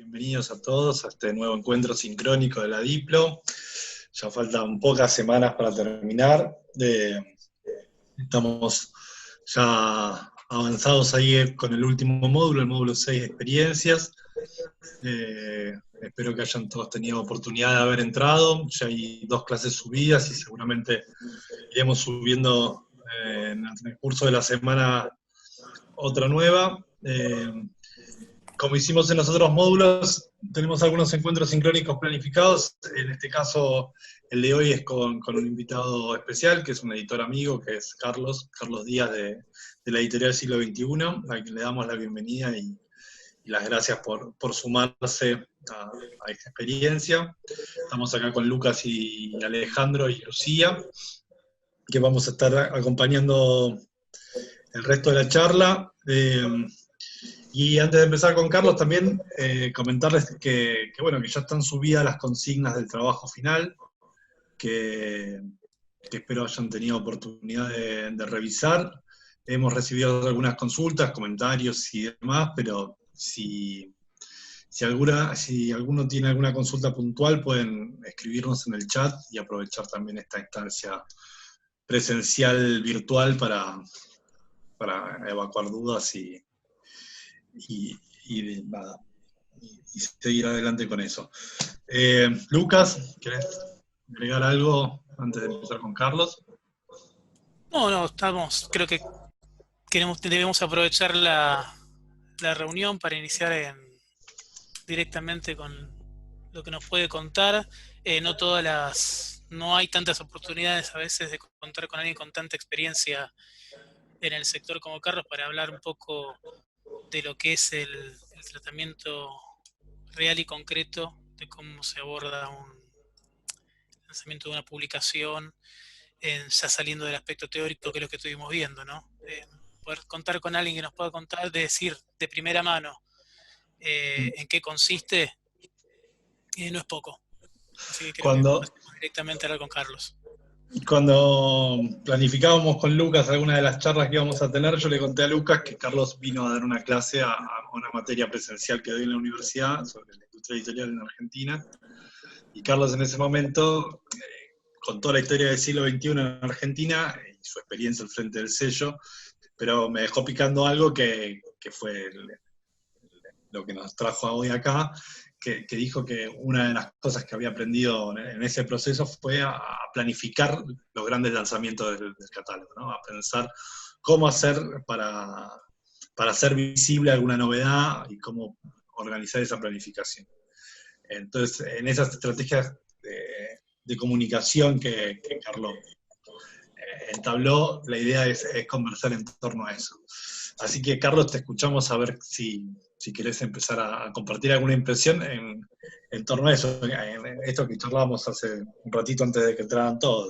Bienvenidos a todos a este nuevo encuentro sincrónico de la Diplo. Ya faltan pocas semanas para terminar. Estamos ya avanzados ahí con el último módulo, el módulo 6 de experiencias. Espero que hayan todos tenido oportunidad de haber entrado. Ya hay 2 clases subidas y seguramente iremos subiendo en el transcurso de la semana otra nueva. Como hicimos en los otros módulos, tenemos algunos encuentros sincrónicos planificados. En este caso, el de hoy es con un invitado especial, que es un editor amigo, que es Carlos Díaz de la editorial Siglo XXI, a quien le damos la bienvenida y las gracias por sumarse a esta experiencia. Estamos acá con Lucas y Alejandro y Lucía, que vamos a estar acompañando el resto de la charla. Y antes de empezar con Carlos, también comentarles que ya están subidas las consignas del trabajo final, que espero hayan tenido oportunidad de revisar. Hemos recibido algunas consultas, comentarios y demás, pero si alguno tiene alguna consulta puntual, pueden escribirnos en el chat y aprovechar también esta instancia presencial virtual para evacuar dudas y seguir adelante con eso. Lucas, ¿querés agregar algo antes de empezar con Carlos? No, creo que debemos aprovechar la reunión para iniciar directamente con lo que nos puede contar. No hay tantas oportunidades a veces de contar con alguien con tanta experiencia en el sector como Carlos para hablar un poco de lo que es el tratamiento real y concreto de cómo se aborda un lanzamiento de una publicación, ya saliendo del aspecto teórico, que es lo que estuvimos viendo, ¿no? Poder contar con alguien que nos pueda contar, decir de primera mano en qué consiste, no es poco. Así que creo que pasemos directamente a hablar con Carlos. Cuando planificábamos con Lucas alguna de las charlas que íbamos a tener, yo le conté a Lucas que Carlos vino a dar una clase a una materia presencial que doy en la universidad sobre la industria editorial en Argentina. Y Carlos en ese momento contó la historia del siglo XXI en Argentina y su experiencia al frente del sello, pero me dejó picando algo que fue lo que nos trajo hoy acá, que dijo que una de las cosas que había aprendido en ese proceso fue a planificar los grandes lanzamientos del catálogo, ¿no? A pensar cómo hacer para hacer visible alguna novedad y cómo organizar esa planificación. Entonces, en esas estrategias de comunicación que Carlos entabló, la idea es conversar en torno a eso. Así que, Carlos, te escuchamos a ver si querés empezar a compartir alguna impresión en torno a eso, en esto que charlábamos hace un ratito antes de que entraran todos,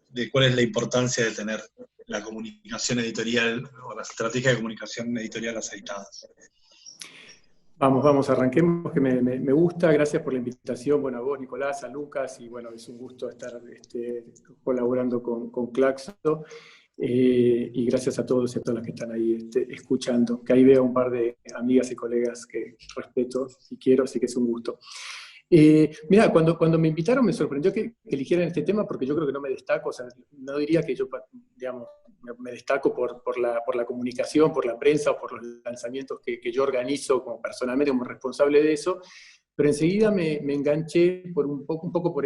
de cuál es la importancia de tener la comunicación editorial o las estrategias de comunicación editorial aceitadas. Vamos, arranquemos, que me gusta. Gracias por la invitación. Bueno, a vos, Nicolás, a Lucas, y bueno, es un gusto estar colaborando con Claxo. Y gracias a todos y a todas las que están ahí escuchando, que ahí veo un par de amigas y colegas que respeto y quiero, así que es un gusto. Mira, cuando me invitaron me sorprendió que eligieran este tema, porque yo creo que no me destaco, o sea, no diría que yo, digamos, me destaco por la comunicación, por la prensa o por los lanzamientos que yo organizo como personalmente, como responsable de eso, pero enseguida me enganché un poco por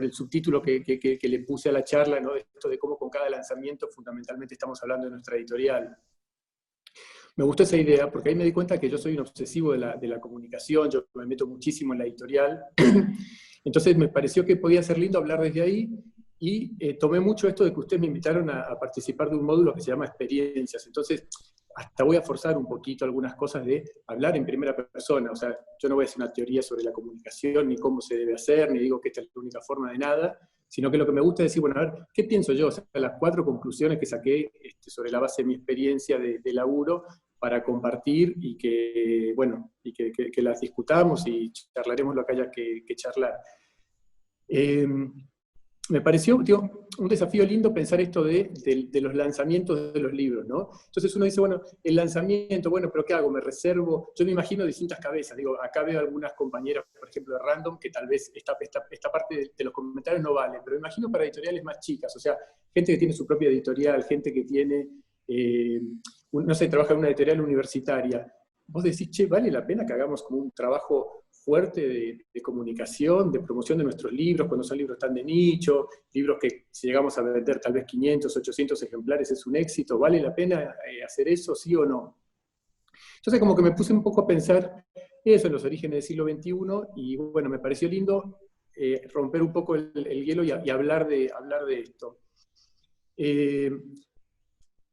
el subtítulo que le puse a la charla, ¿no? Esto de cómo con cada lanzamiento fundamentalmente estamos hablando de nuestra editorial. Me gustó esa idea porque ahí me di cuenta que yo soy un obsesivo de la comunicación, yo me meto muchísimo en la editorial, entonces me pareció que podía ser lindo hablar desde ahí y tomé mucho esto de que ustedes me invitaron a participar de un módulo que se llama experiencias, entonces hasta voy a forzar un poquito algunas cosas de hablar en primera persona, o sea, yo no voy a hacer una teoría sobre la comunicación, ni cómo se debe hacer, ni digo que esta es la única forma de nada, sino que lo que me gusta es decir, bueno, a ver, ¿qué pienso yo? O sea, las 4 conclusiones que saqué sobre la base de mi experiencia de laburo para compartir y que, bueno, y que las discutamos y charlaremos lo que haya que charlar. me pareció, digo, un desafío lindo pensar esto de los lanzamientos de los libros, ¿no? Entonces uno dice, bueno, el lanzamiento, bueno, pero ¿qué hago? Me reservo, yo me imagino distintas cabezas, digo, acá veo algunas compañeras, por ejemplo, de Random, que tal vez esta parte de los comentarios no vale, pero imagino para editoriales más chicas, o sea, gente que tiene su propia editorial, gente que tiene, no sé, trabaja en una editorial universitaria. Vos decís, che, ¿vale la pena que hagamos como un trabajo fuerte de comunicación, de promoción de nuestros libros, cuando son libros tan de nicho, libros que si llegamos a vender tal vez 500, 800 ejemplares es un éxito, ¿vale la pena hacer eso, sí o no? Entonces como que me puse un poco a pensar eso en los orígenes del siglo XXI, y bueno, me pareció lindo romper un poco el hielo y hablar de esto.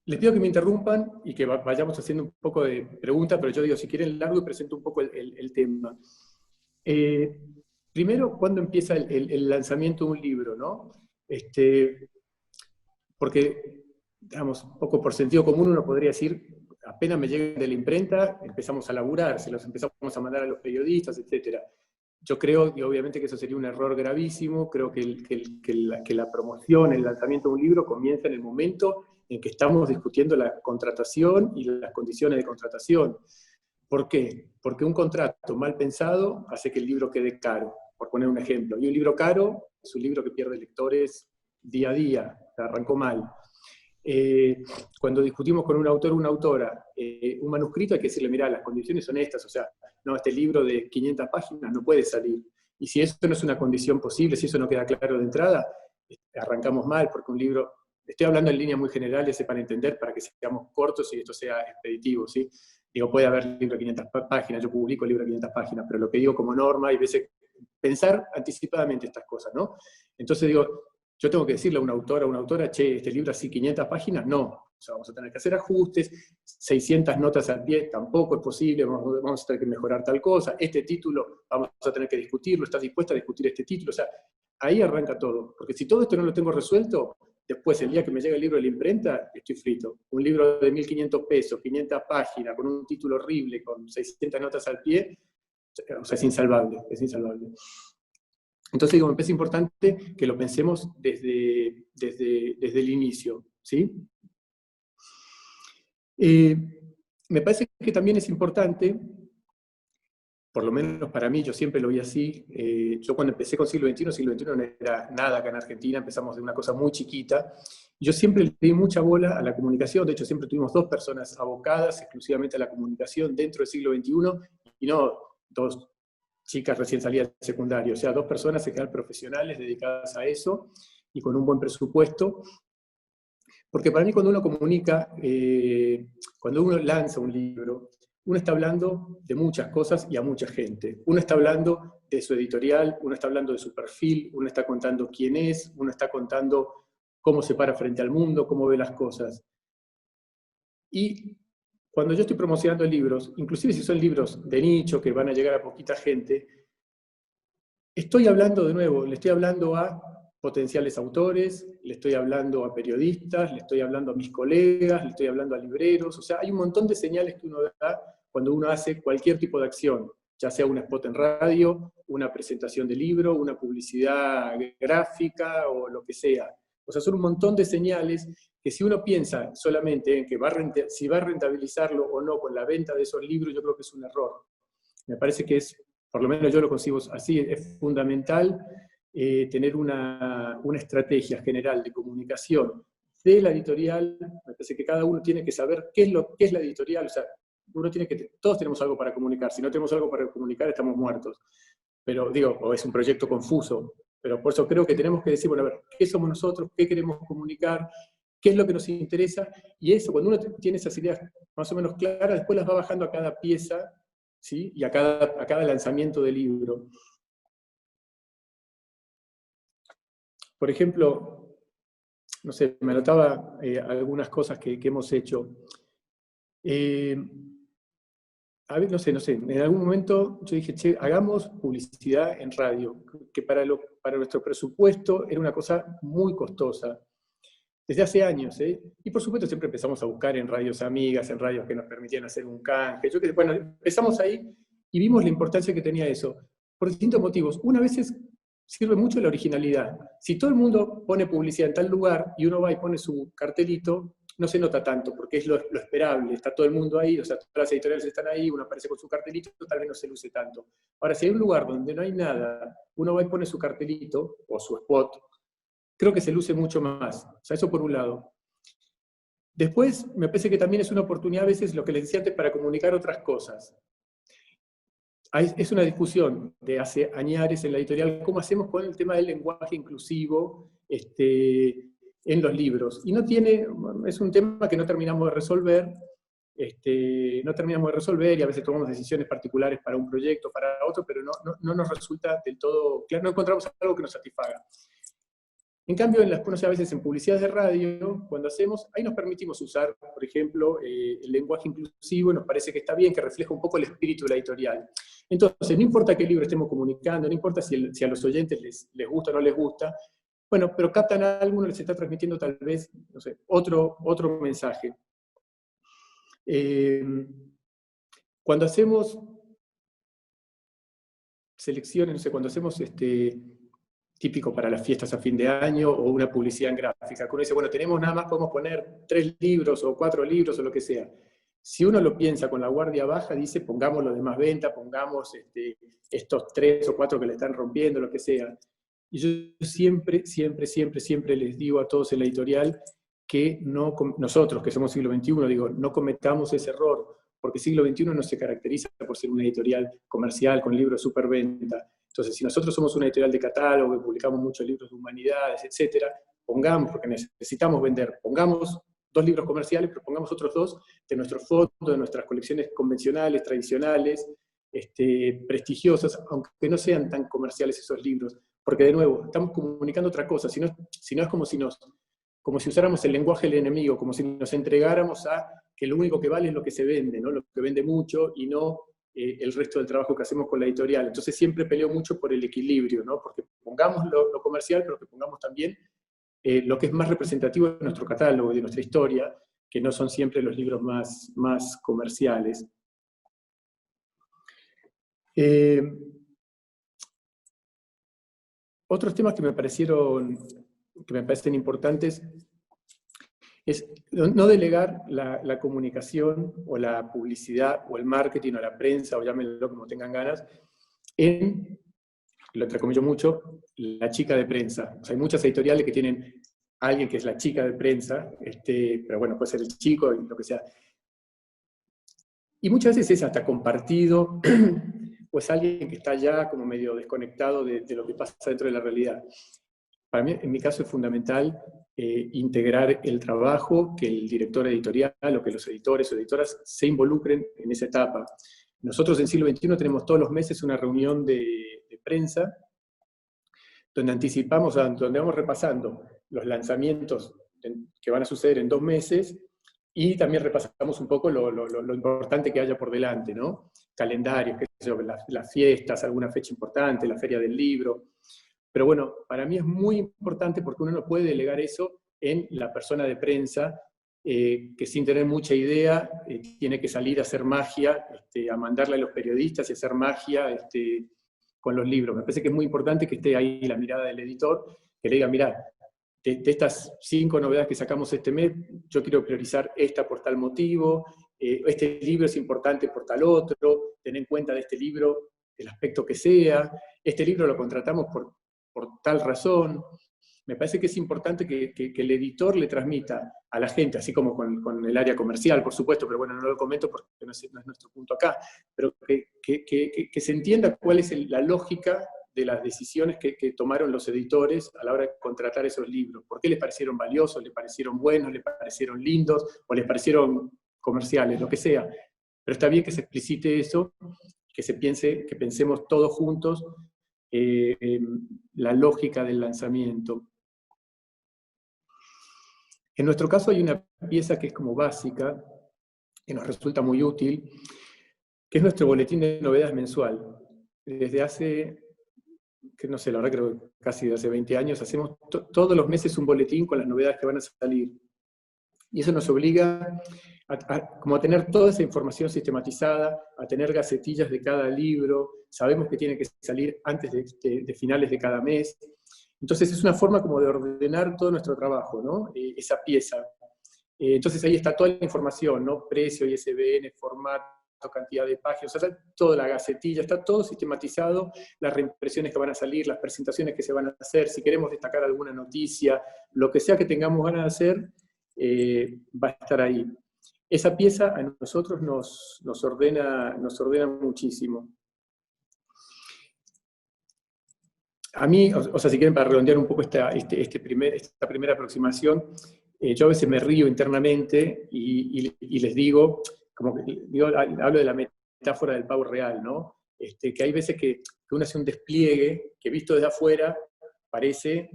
Les pido que me interrumpan y que vayamos haciendo un poco de preguntas, pero yo digo, si quieren largo, y presento un poco el tema. Primero, ¿cuándo empieza el lanzamiento de un libro, ¿no? Porque, digamos, un poco por sentido común uno podría decir, apenas me lleguen de la imprenta, empezamos a laburar, se los empezamos a mandar a los periodistas, etc. Yo creo, y obviamente que eso sería un error gravísimo, creo que la promoción, el lanzamiento de un libro comienza en el momento en que estamos discutiendo la contratación y las condiciones de contratación. ¿Por qué? Porque un contrato mal pensado hace que el libro quede caro, por poner un ejemplo. Y un libro caro es un libro que pierde lectores día a día, arrancó mal. Cuando discutimos con un autor o una autora un manuscrito, hay que decirle, mirá, las condiciones son estas, o sea, no, este libro de 500 páginas no puede salir. Y si eso no es una condición posible, si eso no queda claro de entrada, arrancamos mal, porque un libro, estoy hablando en líneas muy generales para entender, para que seamos cortos y esto sea expeditivo, ¿sí? Digo, puede haber libro de 500 páginas, yo publico libro de 500 páginas, pero lo que digo como norma, hay veces pensar anticipadamente estas cosas, ¿no? Entonces digo, yo tengo que decirle a una autora, che, este libro así 500 páginas, no. O sea, vamos a tener que hacer ajustes, 600 notas al pie tampoco es posible, vamos a tener que mejorar tal cosa, este título vamos a tener que discutirlo, ¿estás dispuesta a discutir este título? O sea, ahí arranca todo, porque si todo esto no lo tengo resuelto, después el día que me llega el libro de la imprenta, estoy frito. Un libro de 1.500 pesos, 500 páginas, con un título horrible, con 600 notas al pie, o sea, es insalvable, es insalvable. Entonces digo, me parece importante que lo pensemos desde el inicio, ¿sí? Me parece que también es importante, por lo menos para mí, yo siempre lo vi así, yo cuando empecé con siglo XXI no era nada acá en Argentina, empezamos de una cosa muy chiquita, yo siempre le di mucha bola a la comunicación, de hecho siempre tuvimos 2 personas abocadas exclusivamente a la comunicación dentro del siglo XXI, y no 2 chicas recién salidas del secundario, o sea, 2 personas en general profesionales dedicadas a eso, y con un buen presupuesto, porque para mí cuando uno comunica, cuando uno lanza un libro, uno está hablando de muchas cosas y a mucha gente. Uno está hablando de su editorial, uno está hablando de su perfil, uno está contando quién es, uno está contando cómo se para frente al mundo, cómo ve las cosas. Y cuando yo estoy promocionando libros, inclusive si son libros de nicho que van a llegar a poquita gente, estoy hablando de nuevo, le estoy hablando a potenciales autores, le estoy hablando a periodistas, le estoy hablando a mis colegas, le estoy hablando a libreros, o sea, hay un montón de señales que uno da cuando uno hace cualquier tipo de acción, ya sea un spot en radio, una presentación de libro, una publicidad gráfica o lo que sea. O sea, son un montón de señales que si uno piensa solamente en que si va a rentabilizarlo o no con la venta de esos libros, yo creo que es un error. Me parece que es, por lo menos yo lo concibo así, es fundamental tener una estrategia general de comunicación de la editorial. Me parece que cada uno tiene que saber qué es la editorial, o sea, todos tenemos algo para comunicar, si no tenemos algo para comunicar estamos muertos. Pero digo, o es un proyecto confuso, pero por eso creo que tenemos que decir, bueno, a ver, ¿qué somos nosotros? ¿Qué queremos comunicar? ¿Qué es lo que nos interesa? Y eso, cuando uno tiene esas ideas más o menos claras, después las va bajando a cada pieza, ¿sí? Y a cada lanzamiento del libro. Por ejemplo, no sé, me anotaba algunas cosas que hemos hecho. A ver, no sé, en algún momento yo dije, che, hagamos publicidad en radio, que para nuestro presupuesto era una cosa muy costosa. Desde hace años, y por supuesto siempre empezamos a buscar en radios amigas, en radios que nos permitían hacer un canje. Bueno, empezamos ahí y vimos la importancia que tenía eso, por distintos motivos. Una vez sirve mucho la originalidad. Si todo el mundo pone publicidad en tal lugar y uno va y pone su cartelito, no se nota tanto, porque es lo esperable, está todo el mundo ahí, o sea, todas las editoriales están ahí, uno aparece con su cartelito, tal vez no se luce tanto. Ahora, si hay un lugar donde no hay nada, uno va y pone su cartelito, o su spot, creo que se luce mucho más. O sea, eso por un lado. Después, me parece que también es una oportunidad a veces, lo que les decía antes, para comunicar otras cosas. Es una discusión de hace años en la editorial, cómo hacemos con el tema del lenguaje inclusivo en los libros. Y es un tema que no terminamos de resolver, y a veces tomamos decisiones particulares para un proyecto, para otro, pero no nos resulta del todo claro, no encontramos algo que nos satisfaga. En cambio, a veces en publicidades de radio, cuando ahí nos permitimos usar, por ejemplo, el lenguaje inclusivo, y nos parece que está bien, que refleja un poco el espíritu de la editorial. Entonces, no importa qué libro estemos comunicando, no importa si a los oyentes les gusta o no les gusta, bueno, pero captan algo, uno les está transmitiendo tal vez, no sé, otro mensaje. Cuando hacemos selecciones, no sé, cuando hacemos típico para las fiestas a fin de año, o una publicidad en gráfica, que uno dice, bueno, nada más podemos poner 3 libros, o 4 libros, o lo que sea. Si uno lo piensa con la guardia baja, dice, pongamos los de más venta, pongamos estos 3 o 4 que le están rompiendo, lo que sea. Y yo siempre les digo a todos en la editorial que nosotros, que somos siglo XXI, digo, no cometamos ese error, porque siglo XXI no se caracteriza por ser una editorial comercial con libros de superventa. Entonces, si nosotros somos una editorial de catálogo, que publicamos muchos libros de humanidades, etc., porque necesitamos vender, pongamos 2 libros comerciales, pero pongamos otros 2 de nuestros fondos, de nuestras colecciones convencionales, tradicionales, prestigiosas, aunque no sean tan comerciales esos libros, porque de nuevo, estamos comunicando otra cosa, si no es como si usáramos el lenguaje del enemigo, como si nos entregáramos a que lo único que vale es lo que se vende, ¿no? Lo que vende mucho, y no el resto del trabajo que hacemos con la editorial. Entonces siempre peleo mucho por el equilibrio, ¿no? Porque pongamos lo comercial, pero que pongamos también lo que es más representativo de nuestro catálogo, de nuestra historia, que no son siempre los libros más comerciales. Otros temas que me parecen importantes es no delegar la comunicación, o la publicidad, o el marketing, o la prensa, o llámenlo como tengan ganas, en, lo entrecomillo mucho, la chica de prensa. O sea, hay muchas editoriales que tienen a alguien que es la chica de prensa, pero bueno, puede ser el chico, lo que sea. Y muchas veces es hasta compartido, o es alguien que está ya como medio desconectado de lo que pasa dentro de la realidad. Para mí, en mi caso, es fundamental integrar el trabajo, que el director editorial, o que los editores o editoras se involucren en esa etapa. Nosotros en Siglo XXI tenemos todos los meses una reunión de prensa, donde vamos repasando los lanzamientos que van a suceder en 2 meses, y también repasamos un poco lo importante que haya por delante, ¿no? Calendarios, qué sé yo, las fiestas, alguna fecha importante, la feria del libro. Pero bueno, para mí es muy importante, porque uno no puede delegar eso en la persona de prensa, que sin tener mucha idea tiene que salir a hacer magia, a mandarle a los periodistas y hacer magia con los libros. Me parece que es muy importante que esté ahí la mirada del editor, que le diga, mirá, de estas 5 novedades que sacamos este mes, yo quiero priorizar esta por tal motivo, este libro es importante por tal otro, ten en cuenta de este libro el aspecto que sea, este libro lo contratamos por tal razón. Me parece que es importante que el editor le transmita a la gente, así como con el área comercial, por supuesto, pero bueno, no lo comento porque no es nuestro punto acá, pero que se entienda cuál es la lógica de las decisiones que tomaron los editores a la hora de contratar esos libros. ¿Por qué les parecieron valiosos, les parecieron buenos, les parecieron lindos, o les parecieron comerciales, lo que sea? Pero está bien que se explicite eso, que pensemos todos juntos la lógica del lanzamiento. En nuestro caso hay una pieza que es como básica, que nos resulta muy útil, que es nuestro boletín de novedades mensual. Desde hace, que no sé, la verdad creo que casi de hace 20 años, hacemos todos los meses un boletín con las novedades que van a salir. Y eso nos obliga como a tener toda esa información sistematizada, a tener gacetillas de cada libro, sabemos que tiene que salir antes de finales de cada mes. Entonces es una forma como de ordenar todo nuestro trabajo, ¿no? Esa pieza. Entonces ahí está toda la información, ¿no? Precio, ISBN, formato, cantidad de páginas, o sea, toda la gacetilla, está todo sistematizado, las reimpresiones que van a salir, las presentaciones que se van a hacer, si queremos destacar alguna noticia, lo que sea que tengamos ganas de hacer, va a estar ahí. Esa pieza a nosotros nos ordena muchísimo. A mí, o sea, si quieren, para redondear un poco esta primera aproximación, yo a veces me río internamente y les digo, como que hablo de la metáfora del pavo real, ¿no? Que hay veces que uno hace un despliegue que visto desde afuera parece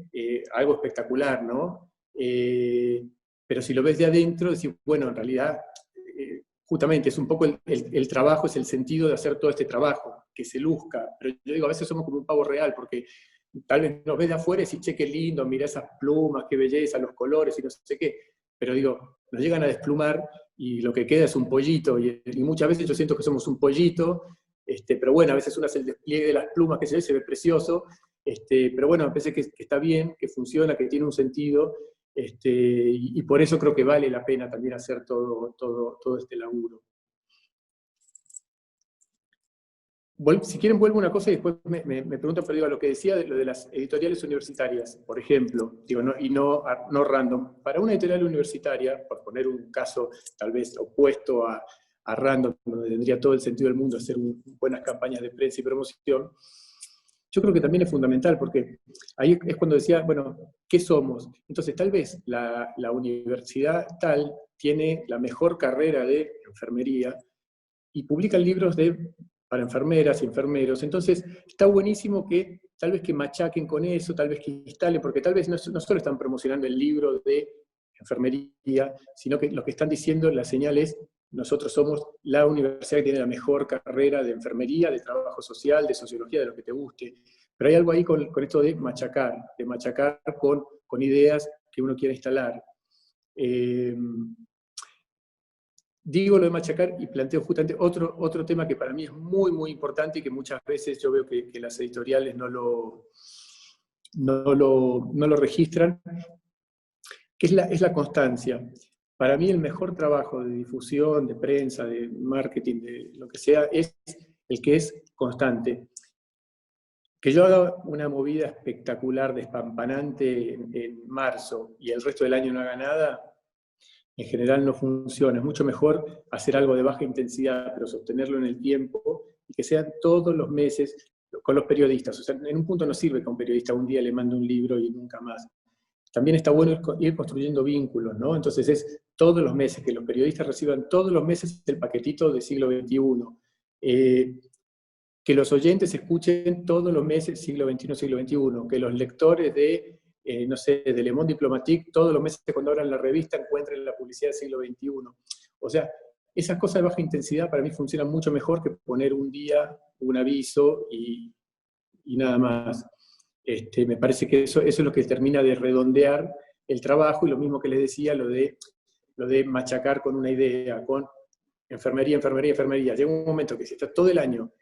algo espectacular, ¿no? Pero si lo ves de adentro, decís, bueno, en realidad, justamente es un poco el trabajo, es el sentido de hacer todo este trabajo, que se luzca. Pero yo digo, a veces somos como un pavo real, porque tal vez nos ves de afuera y decís, che, qué lindo, mirá esas plumas, qué belleza, los colores y no sé qué. Pero digo, nos llegan a desplumar y lo que queda es un pollito. Y muchas veces yo siento que somos un pollito, pero bueno, a veces uno hace el despliegue de las plumas, que se ve precioso, pero bueno, me parece que está bien, que funciona, que tiene un sentido, y por eso creo que vale la pena también hacer todo este laburo. Si quieren vuelvo una cosa y después me preguntan, pero digo, lo que decía de lo de las editoriales universitarias, por ejemplo, digo, no random. Para una editorial universitaria, por poner un caso tal vez opuesto a random, donde tendría todo el sentido del mundo hacer buenas campañas de prensa y promoción, yo creo que también es fundamental, porque ahí es cuando decía, bueno, ¿qué somos? Entonces, tal vez la universidad tal tiene la mejor carrera de enfermería y publica libros para enfermeras y enfermeros. Entonces, está buenísimo que tal vez que machaquen con eso, tal vez que instalen, porque tal vez no solo están promocionando el libro de enfermería, sino que lo que están diciendo, la señal es, nosotros somos la universidad que tiene la mejor carrera de enfermería, de trabajo social, de sociología, de lo que te guste. Pero hay algo ahí con esto de machacar con ideas que uno quiere instalar. Digo lo de machacar y planteo justamente otro tema que para mí es muy, muy importante y que muchas veces yo veo que las editoriales no lo registran, que es la constancia. Para mí el mejor trabajo de difusión, de prensa, de marketing, de lo que sea, es el que es constante. Que yo haga una movida espectacular, despampanante en marzo y el resto del año no haga nada, en general no funciona. Es mucho mejor hacer algo de baja intensidad, pero sostenerlo en el tiempo y que sean todos los meses con los periodistas. O sea, en un punto no sirve que un periodista un día le mande un libro y nunca más. También está bueno ir construyendo vínculos, ¿no? Entonces es todos los meses, que los periodistas reciban todos los meses el paquetito de siglo XXI. Que los oyentes escuchen todos los meses siglo XXI, siglo XXI. Que los lectores no sé, de Le Monde Diplomatique, todos los meses cuando abran la revista encuentren la publicidad del siglo XXI. O sea, esas cosas de baja intensidad para mí funcionan mucho mejor que poner un día un aviso y nada más. Me parece que eso es lo que termina de redondear el trabajo, y lo mismo que les decía, lo de machacar con una idea, con enfermería, enfermería, enfermería. Llega un momento que si estás todo el año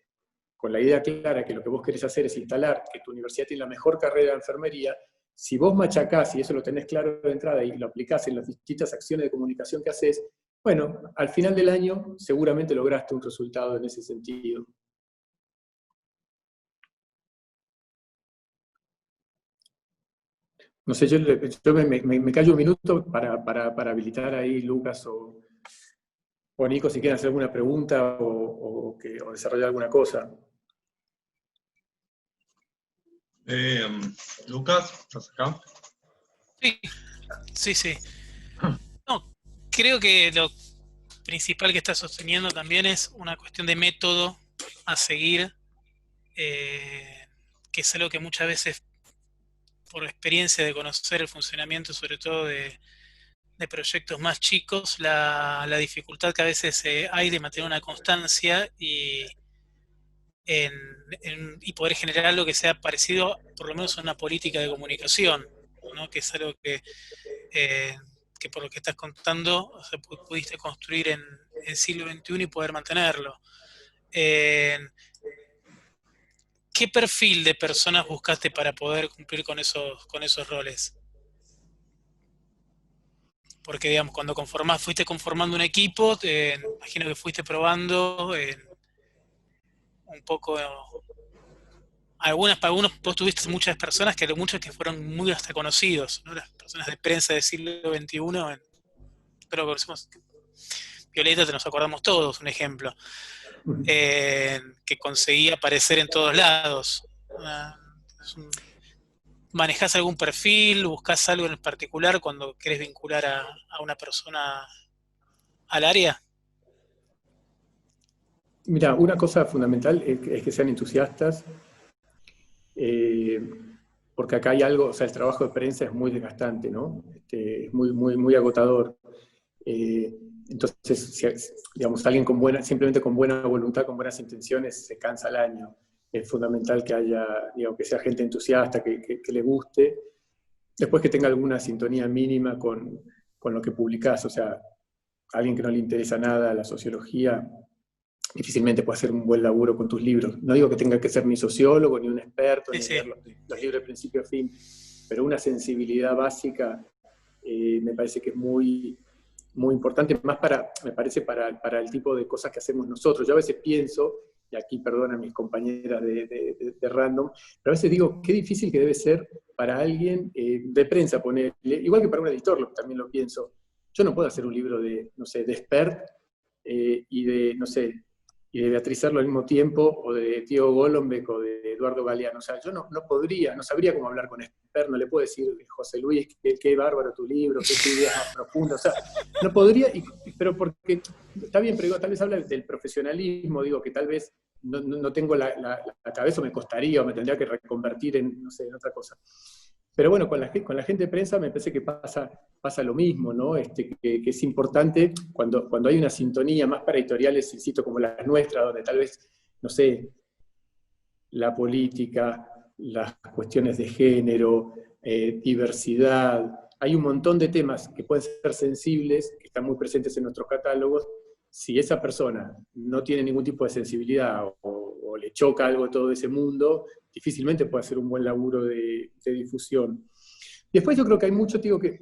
con la idea clara que lo que vos querés hacer es instalar que tu universidad tiene la mejor carrera de enfermería, si vos machacás y eso lo tenés claro de entrada y lo aplicás en las distintas acciones de comunicación que haces, bueno, al final del año seguramente lograste un resultado en ese sentido. No sé, yo me callo un minuto para habilitar ahí Lucas o Nico si quieren hacer alguna pregunta o desarrollar alguna cosa. Lucas, ¿estás acá? Sí. No, creo que lo principal que está sosteniendo también es una cuestión de método a seguir, que es algo que muchas veces, por experiencia de conocer el funcionamiento, sobre todo de proyectos más chicos, la dificultad que a veces hay de mantener una constancia y poder generar algo que sea parecido, por lo menos a una política de comunicación, ¿no? Que es algo que por lo que estás contando, o sea, pudiste construir en siglo XXI y poder mantenerlo. ¿qué perfil de personas buscaste para poder cumplir con esos roles? Porque, digamos, cuando fuiste conformando un equipo, imagino que fuiste probando un poco. Algunos vos tuviste muchas personas muchos que fueron muy hasta conocidos, ¿no? Las personas de prensa del siglo XXI, pero conocemos, Violeta, te nos acordamos todos, un ejemplo, que conseguía aparecer en todos lados. ¿Manejás algún perfil? ¿Buscás algo en particular cuando querés vincular a una persona al área? Mira, una cosa fundamental es que sean entusiastas, porque acá hay algo, o sea, el trabajo de prensa es muy desgastante, ¿no? Es muy agotador. Entonces, digamos, alguien simplemente con buena voluntad, con buenas intenciones, se cansa al año. Es fundamental que haya, digamos, que sea gente entusiasta, que le guste. Después que tenga alguna sintonía mínima con lo que publicás, o sea, alguien que no le interesa nada la sociología, difícilmente puede hacer un buen laburo con tus libros. No digo que tenga que ser ni sociólogo, ni un experto, ni leer los libros de principio a fin, pero una sensibilidad básica me parece que es muy importante, más me parece para el tipo de cosas que hacemos nosotros. Yo a veces pienso, y aquí perdona a mis compañeras de Random, pero a veces digo, qué difícil que debe ser para alguien de prensa ponerle, igual que para un editor, también lo pienso. Yo no puedo hacer un libro de, no sé, de Spert y de, no sé, y de Beatriz Arlo al mismo tiempo, o de Tío Golombek, o de Eduardo Galeano. O sea, yo no podría, no sabría cómo hablar con Spert, no le puedo decir, José Luis, qué bárbaro tu libro, qué ideas más profundas. O sea, no podría, pero porque, está bien, pero digo, tal vez habla del profesionalismo, digo, que tal vez no tengo la cabeza, o me costaría, o me tendría que reconvertir en, no sé, en otra cosa. Pero bueno, con la gente de prensa me parece que pasa lo mismo, ¿no? Que es importante cuando hay una sintonía más para editoriales, insisto, como la nuestra, donde tal vez, no sé, la política, las cuestiones de género, diversidad, hay un montón de temas que pueden ser sensibles, que están muy presentes en nuestros catálogos. Si esa persona no tiene ningún tipo de sensibilidad o le choca algo de todo ese mundo, difícilmente puede hacer un buen laburo de difusión. Después yo creo que hay mucho, digo, que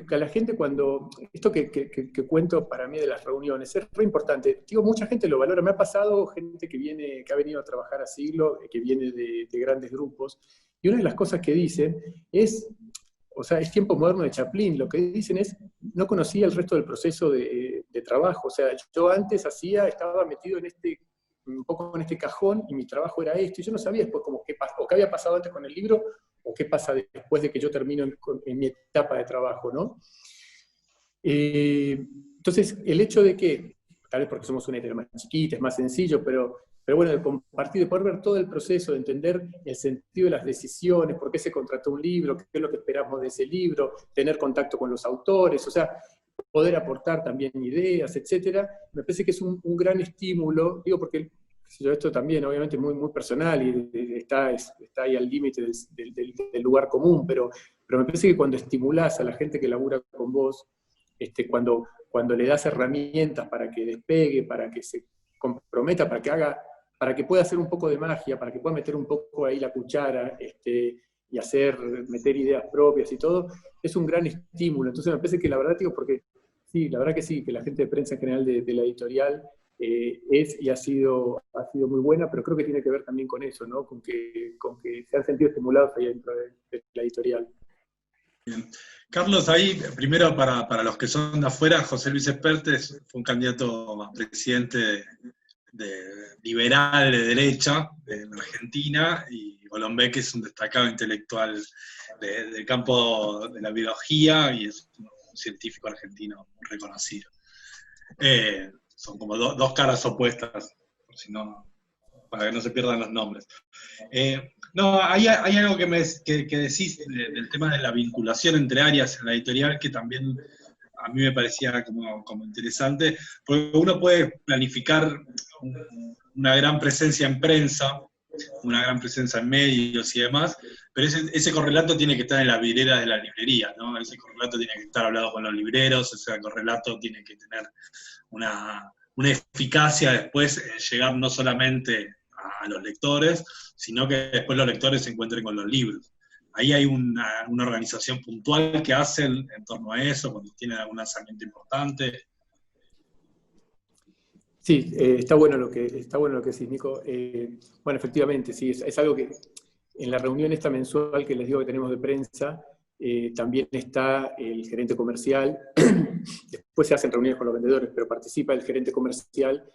a la gente cuando, esto que cuento para mí de las reuniones, es re importante. Digo, mucha gente lo valora. Me ha pasado gente que ha venido a trabajar a Siglo, que viene de grandes grupos, y una de las cosas que dicen es, o sea, es tiempo moderno de Chaplin, lo que dicen es, no conocía el resto del proceso de trabajo. O sea, yo antes estaba metido un poco en este cajón, y mi trabajo era esto, y yo no sabía después qué había pasado antes con el libro, o qué pasa después de que yo termino en mi etapa de trabajo, ¿no? Entonces, el hecho de que, tal vez porque somos una editorial más chiquita, es más sencillo, pero bueno, de compartir, de poder ver todo el proceso, de entender el sentido de las decisiones, por qué se contrató un libro, qué es lo que esperamos de ese libro, tener contacto con los autores, o sea, poder aportar también ideas, etcétera, me parece que es un gran estímulo, digo, porque esto también obviamente muy personal y está ahí al límite del lugar común, pero me parece que cuando estimulás a la gente que labura con vos, cuando le das herramientas para que despegue, para que se comprometa, para que pueda hacer un poco de magia, para que pueda meter un poco ahí la cuchara, y meter ideas propias y todo, es un gran estímulo. Entonces me parece que la verdad, digo, porque sí, la verdad que sí, que la gente de prensa en general de la editorial es y ha sido muy buena, pero creo que tiene que ver también con eso, ¿no? Con que se han sentido estimulados ahí dentro de la editorial. Bien. Carlos, ahí, primero para los que son de afuera, José Luis Espertes fue un candidato a presidente liberal de derecha en Argentina, y Golombek es un destacado intelectual del campo de la biología y es un científico argentino muy reconocido. Son como dos caras opuestas, para que no se pierdan los nombres. No, hay algo que decís del tema de la vinculación entre áreas en la editorial, que también a mí me parecía como interesante, porque uno puede planificar una gran presencia en prensa, una gran presencia en medios y demás, pero ese correlato tiene que estar en la vidriera de la librería, ¿no? Ese correlato tiene que estar hablado con los libreros, ese correlato tiene que tener una eficacia después en llegar no solamente a los lectores, sino que después los lectores se encuentren con los libros. Ahí hay una organización puntual que hacen en torno a eso, cuando tienen algún lanzamiento importante. Sí, está bueno lo que decís, Nico. Bueno, efectivamente, sí, es algo que en la reunión esta mensual que les digo que tenemos de prensa, también está el gerente comercial, después se hacen reuniones con los vendedores, pero participa el gerente comercial,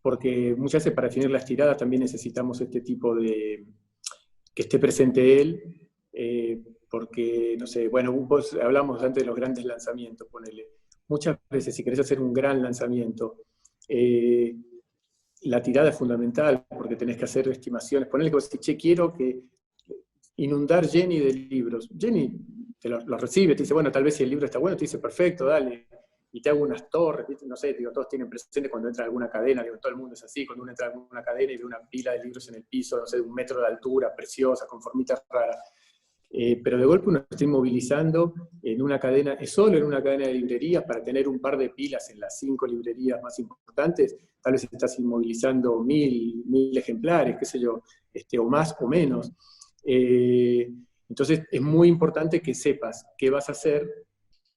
porque muchas veces para definir las tiradas también necesitamos este tipo de, que esté presente él, porque, no sé, bueno, vos hablamos antes de los grandes lanzamientos, ponele. Muchas veces si querés hacer un gran lanzamiento, la tirada es fundamental, porque tenés que hacer estimaciones. Ponele que vos decís, che, quiero que inundar Jenny de libros. Jenny te los recibe, te dice, bueno, tal vez si el libro está bueno, te dice, perfecto, dale. Y te hago unas torres, no sé, digo, todos tienen presente cuando entra a alguna cadena, digo, todo el mundo es así, cuando uno entra a alguna cadena y ve una pila de libros en el piso, no sé, de 1 metro de altura, preciosa, con formitas raras. Pero de golpe uno está inmovilizando en una cadena, solo en una cadena de librerías, para tener un par de pilas en las 5 librerías más importantes, tal vez estás inmovilizando 1000 ejemplares, qué sé yo, o más o menos. Entonces es muy importante que sepas qué vas a hacer,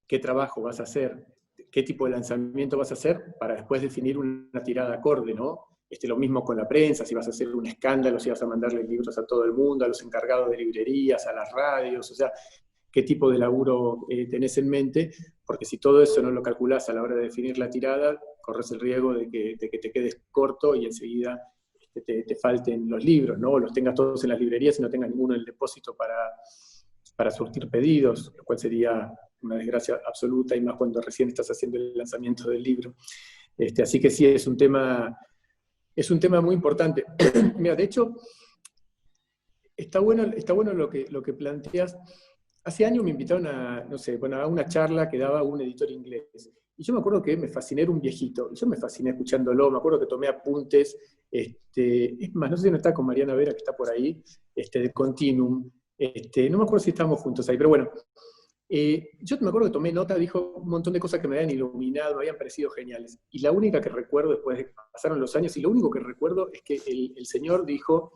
qué trabajo vas a hacer, qué tipo de lanzamiento vas a hacer, para después definir una tirada acorde, ¿no? Lo mismo con la prensa, si vas a hacer un escándalo, si vas a mandarle libros a todo el mundo, a los encargados de librerías, a las radios, o sea, qué tipo de laburo tenés en mente, porque si todo eso no lo calculás a la hora de definir la tirada, corres el riesgo de que te quedes corto y enseguida te falten los libros, ¿no? O los tengas todos en las librerías y no tengas ninguno en el depósito para surtir pedidos, lo cual sería una desgracia absoluta, y más cuando recién estás haciendo el lanzamiento del libro. Así que sí, es un tema muy importante. Mira, de hecho, está bueno lo que planteas. Hace años me invitaron a una charla que daba un editor inglés. Y yo me acuerdo que me fasciné, era un viejito, y yo me fasciné escuchándolo, me acuerdo que tomé apuntes, es más, no sé si no está con Mariana Vera, que está por ahí, de Continuum, no me acuerdo si estábamos juntos ahí, pero bueno, yo me acuerdo que tomé nota, dijo un montón de cosas que me habían iluminado, me habían parecido geniales, y la única que recuerdo, después de que pasaron los años, y lo único que recuerdo es que el señor dijo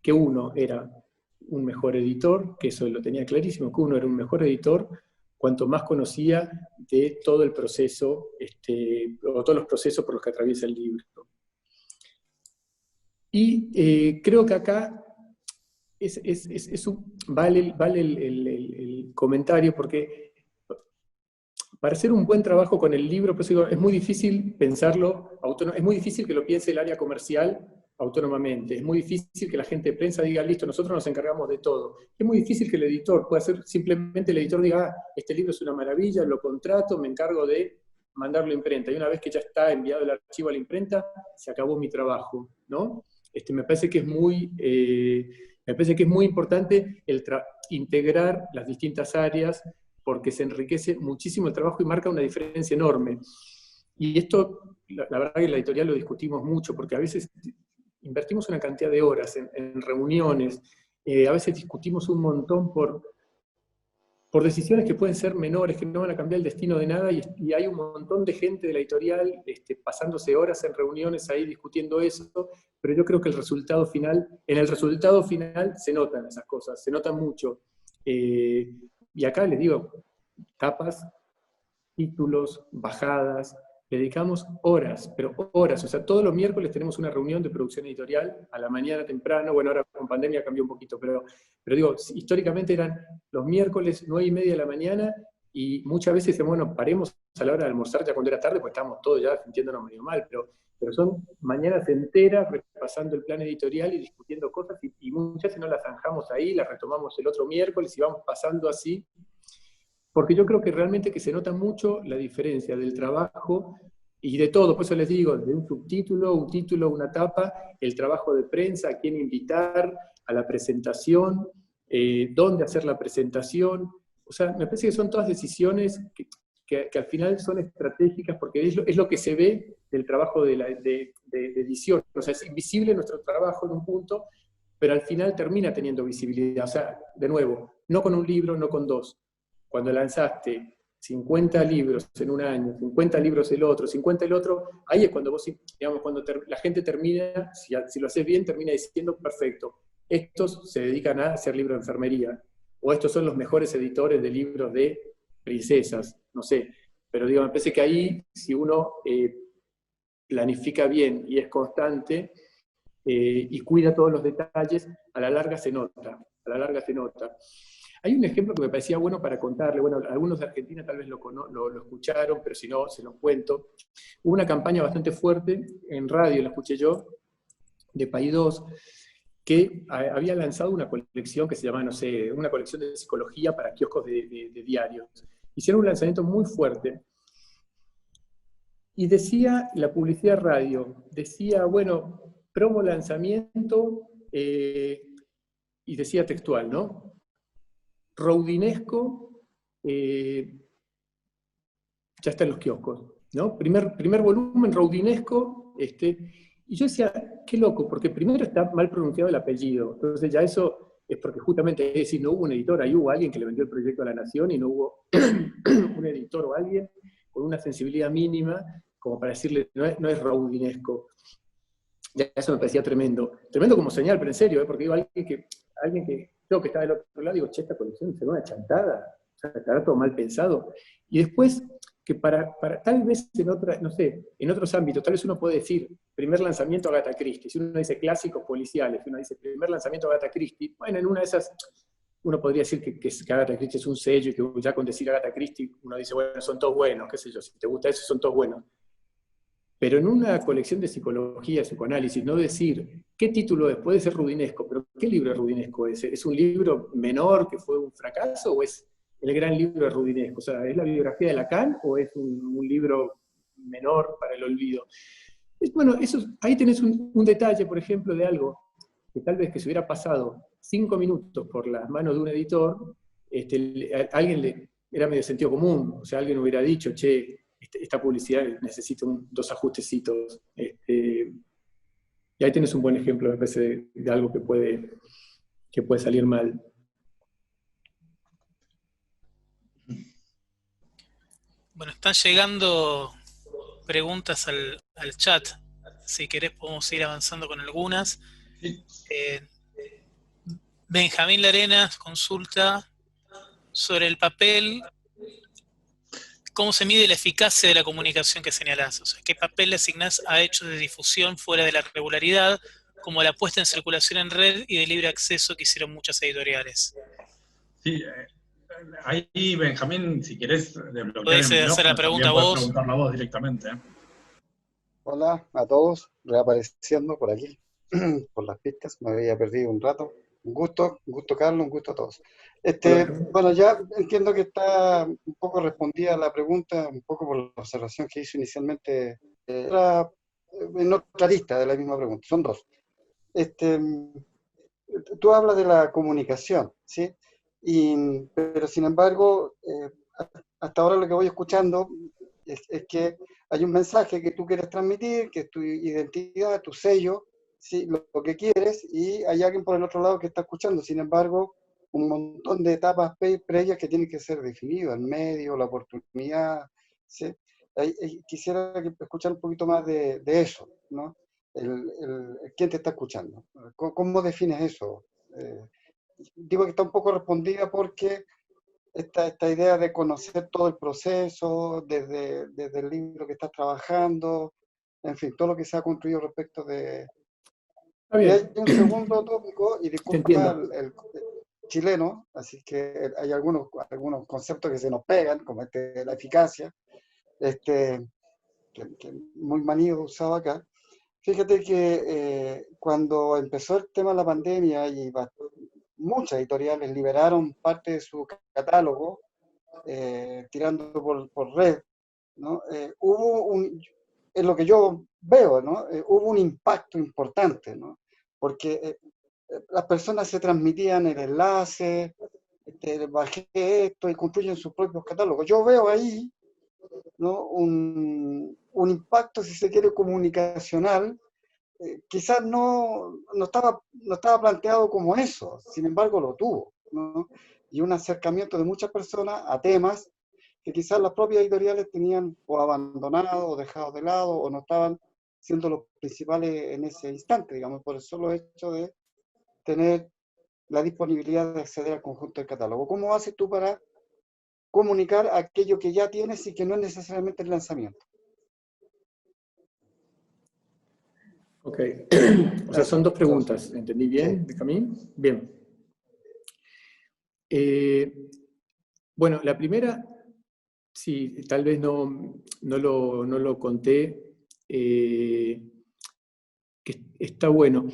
que uno era un mejor editor, que eso lo tenía clarísimo, que uno era un mejor editor cuanto más conocía de todo el proceso, o todos los procesos por los que atraviesa el libro. Y creo que acá vale el comentario, porque para hacer un buen trabajo con el libro, pues digo, es muy difícil pensarlo, es muy difícil que lo piense el área comercial autónomamente, es muy difícil que la gente de prensa diga, listo, nosotros nos encargamos de todo. Es muy difícil que el editor pueda hacer, simplemente el editor diga, este libro es una maravilla, lo contrato, me encargo de mandarlo a imprenta, y una vez que ya está enviado el archivo a la imprenta, se acabó mi trabajo, ¿no? Me parece que es muy importante integrar las distintas áreas, porque se enriquece muchísimo el trabajo y marca una diferencia enorme. Y esto, la verdad que en la editorial lo discutimos mucho, porque a veces invertimos una cantidad de horas en reuniones, a veces discutimos un montón por decisiones que pueden ser menores, que no van a cambiar el destino de nada, y hay un montón de gente de la editorial pasándose horas en reuniones ahí discutiendo eso, pero yo creo que en el resultado final se notan esas cosas, se notan mucho. Y acá les digo, tapas, títulos, bajadas, le dedicamos horas, pero horas, o sea, todos los miércoles tenemos una reunión de producción editorial, a la mañana temprano, bueno, ahora con pandemia cambió un poquito, pero digo, históricamente eran los miércoles 9:30 de la mañana, y muchas veces decíamos, bueno, paremos a la hora de almorzar ya cuando era tarde, pues estábamos todos ya sintiéndonos medio mal, pero son mañanas enteras repasando el plan editorial y discutiendo cosas, y muchas veces no las zanjamos ahí, las retomamos el otro miércoles y vamos pasando así, porque yo creo que realmente que se nota mucho la diferencia del trabajo y de todo, por eso les digo, de un subtítulo, un título, una tapa, el trabajo de prensa, a quién invitar, a la presentación, dónde hacer la presentación. O sea, me parece que son todas decisiones que al final son estratégicas, porque es lo que se ve del trabajo de edición. O sea, es invisible nuestro trabajo en un punto, pero al final termina teniendo visibilidad. O sea, de nuevo, no con un libro, no con dos. Cuando lanzaste 50 libros en un año, 50 libros el otro, 50 el otro, ahí es cuando vos, digamos, cuando la gente termina, si lo haces bien, termina diciendo, perfecto, estos se dedican a hacer libros de enfermería, o estos son los mejores editores de libros de princesas, no sé. Pero digo, me parece que ahí, si uno planifica bien y es constante, y cuida todos los detalles, a la larga se nota, a la larga se nota. Hay un ejemplo que me parecía bueno para contarle, bueno, algunos de Argentina tal vez lo escucharon, pero si no, se los cuento. Hubo una campaña bastante fuerte, en radio la escuché yo, de País 2, que había lanzado una colección que se llamaba, no sé, una colección de psicología para kioscos de diarios. Hicieron un lanzamiento muy fuerte, y decía, la publicidad radio, decía, bueno, promo lanzamiento, y decía textual, ¿no? Roudinesco, ya está en los kioscos, ¿no? Primer volumen, Roudinesco, y yo decía, qué loco, porque primero está mal pronunciado el apellido, entonces ya eso es porque justamente, es decir, no hubo un editor, ahí hubo alguien que le vendió el proyecto a la Nación y no hubo un editor o alguien con una sensibilidad mínima como para decirle, no es roudinesco. Ya eso me parecía tremendo. Tremendo como señal, pero en serio, porque digo, alguien que creo que está del otro lado, digo, che, esta colección será una chantada, o sea, estará todo mal pensado. Y después, que para tal vez en otra, no sé, en otros ámbitos, tal vez uno puede decir, primer lanzamiento Agatha Christie, si uno dice clásicos policiales, si uno dice primer lanzamiento Agatha Christie, bueno, en una de esas uno podría decir que Agatha Christie es un sello y que ya con decir Agatha Christie uno dice, bueno, son todos buenos, qué sé yo, si te gusta eso, son todos buenos. Pero en una colección de psicología, psicoanálisis, no decir qué título es, puede ser rudinesco, pero ¿qué libro es rudinesco? ¿Es un libro menor que fue un fracaso o es el gran libro de rudinesco? O sea, ¿es la biografía de Lacan o es un libro menor para el olvido? Bueno, ahí tenés un detalle, por ejemplo, de algo que tal vez que se hubiera pasado 5 minutos por las manos de un editor, alguien era medio sentido común, o sea, alguien hubiera dicho, che, esta publicidad necesita dos ajustecitos. Y ahí tienes un buen ejemplo, me parece, de algo que puede salir mal. Bueno, están llegando preguntas al chat. Si querés podemos ir avanzando con algunas. Sí. Benjamín Larena consulta sobre el papel, cómo se mide la eficacia de la comunicación que señalás. O sea, ¿qué papel le asignás a hechos de difusión fuera de la regularidad, como la puesta en circulación en red y de libre acceso que hicieron muchas editoriales? Sí, ahí Benjamín, si querés desbloquear podés el hacer la micrófono, pregunta también podés vos. preguntarla a vos directamente. Hola a todos, reapareciendo por aquí, por las pistas, me había perdido un rato. Un gusto Carlos, un gusto a todos. Bueno, ya entiendo que está un poco respondida la pregunta, un poco por la observación que hizo inicialmente, en otra lista de la misma pregunta, son dos. Tú hablas de la comunicación, ¿sí? Pero sin embargo, hasta ahora lo que voy escuchando es que hay un mensaje que tú quieres transmitir, que es tu identidad, tu sello, ¿sí? Lo que quieres, y hay alguien por el otro lado que está escuchando. Sin embargo, un montón de etapas previas que tienen que ser definidas, el medio, la oportunidad, ¿sí? Quisiera escuchar un poquito más de eso, ¿no? ¿Quién te está escuchando? ¿Cómo defines eso? Digo que está un poco respondida porque esta idea de conocer todo el proceso, desde el libro que estás trabajando, en fin, todo lo que se ha construido respecto de... Y hay un segundo tópico, y disculpa el chileno, así que hay algunos conceptos que se nos pegan, como la eficacia, que muy manido usado acá. Fíjate que cuando empezó el tema de la pandemia y muchas editoriales liberaron parte de su catálogo, tirando por red, ¿no? En lo que yo veo, ¿no? Hubo un impacto importante, ¿no? Porque las personas se transmitían el enlace, bajé esto y construyen sus propios catálogos. Yo veo ahí, ¿no? un impacto, si se quiere, comunicacional. Quizás no estaba planteado como eso, sin embargo lo tuvo, ¿no? Y un acercamiento de muchas personas a temas que quizás las propias editoriales tenían o abandonado o dejado de lado o no estaban siendo los principales en ese instante, digamos, por el solo hecho de tener la disponibilidad de acceder al conjunto del catálogo. ¿Cómo haces tú para comunicar aquello que ya tienes y que no es necesariamente el lanzamiento? Ok, o sea, son dos preguntas, ¿entendí bien, Benjamín? Bien. Bueno, la primera, sí, tal vez no lo conté, que está bueno.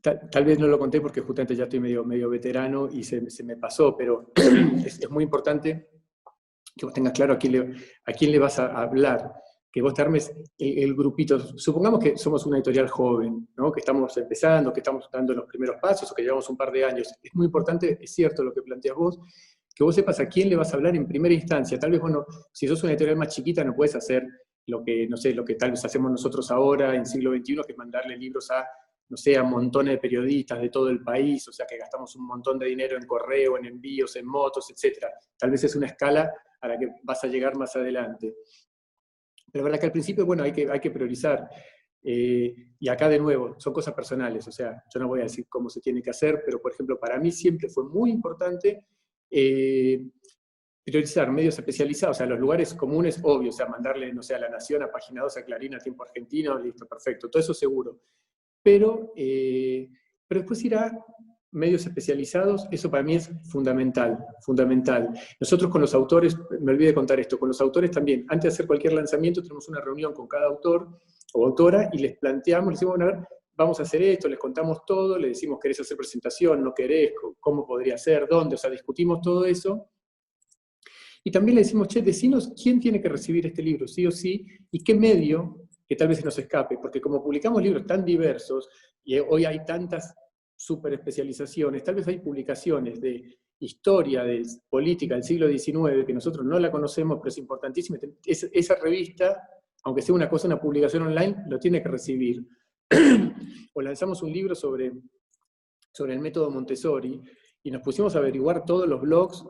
Tal vez no lo conté porque justamente ya estoy medio veterano y se me pasó, pero es muy importante que vos tengas claro a quién le vas a hablar, que vos te armes el grupito. Supongamos que somos una editorial joven, ¿no? Que estamos empezando, que estamos dando los primeros pasos o que llevamos un par de años. Es muy importante, es cierto lo que planteas vos, que vos sepas a quién le vas a hablar en primera instancia. Tal vez, bueno, si sos una editorial más chiquita no puedes hacer lo que, no sé, lo que tal vez hacemos nosotros ahora en siglo XXI, que es mandarle libros a, no sé, a montones de periodistas de todo el país, o sea que gastamos un montón de dinero en correo, en envíos, en motos, etc. Tal vez es una escala a la que vas a llegar más adelante. Pero la verdad que al principio, bueno, hay que priorizar. Y acá de nuevo, son cosas personales, o sea, yo no voy a decir cómo se tiene que hacer, pero por ejemplo, para mí siempre fue muy importante priorizar medios especializados, o sea, los lugares comunes, obvio, o sea, mandarle, no sé, a La Nación, a Página 2, a Clarín, a Tiempo Argentino, listo, perfecto, todo eso seguro. Pero después ir a medios especializados, eso para mí es fundamental, fundamental. Nosotros con los autores, me olvidé de contar esto, con los autores también, antes de hacer cualquier lanzamiento tenemos una reunión con cada autor o autora y les planteamos, les decimos, bueno, a ver, vamos a hacer esto, les contamos todo, les decimos, ¿querés hacer presentación? ¿No querés? ¿Cómo podría ser? ¿Dónde? O sea, discutimos todo eso. Y también le decimos, che, decinos quién tiene que recibir este libro, sí o sí, y qué medio, que tal vez se nos escape, porque como publicamos libros tan diversos, y hoy hay tantas super especializaciones, tal vez hay publicaciones de historia, de política del siglo XIX, que nosotros no la conocemos, pero es importantísima. Esa revista, aunque sea una cosa, una publicación online, lo tiene que recibir. O lanzamos un libro sobre el método Montessori, y nos pusimos a averiguar todos los blogs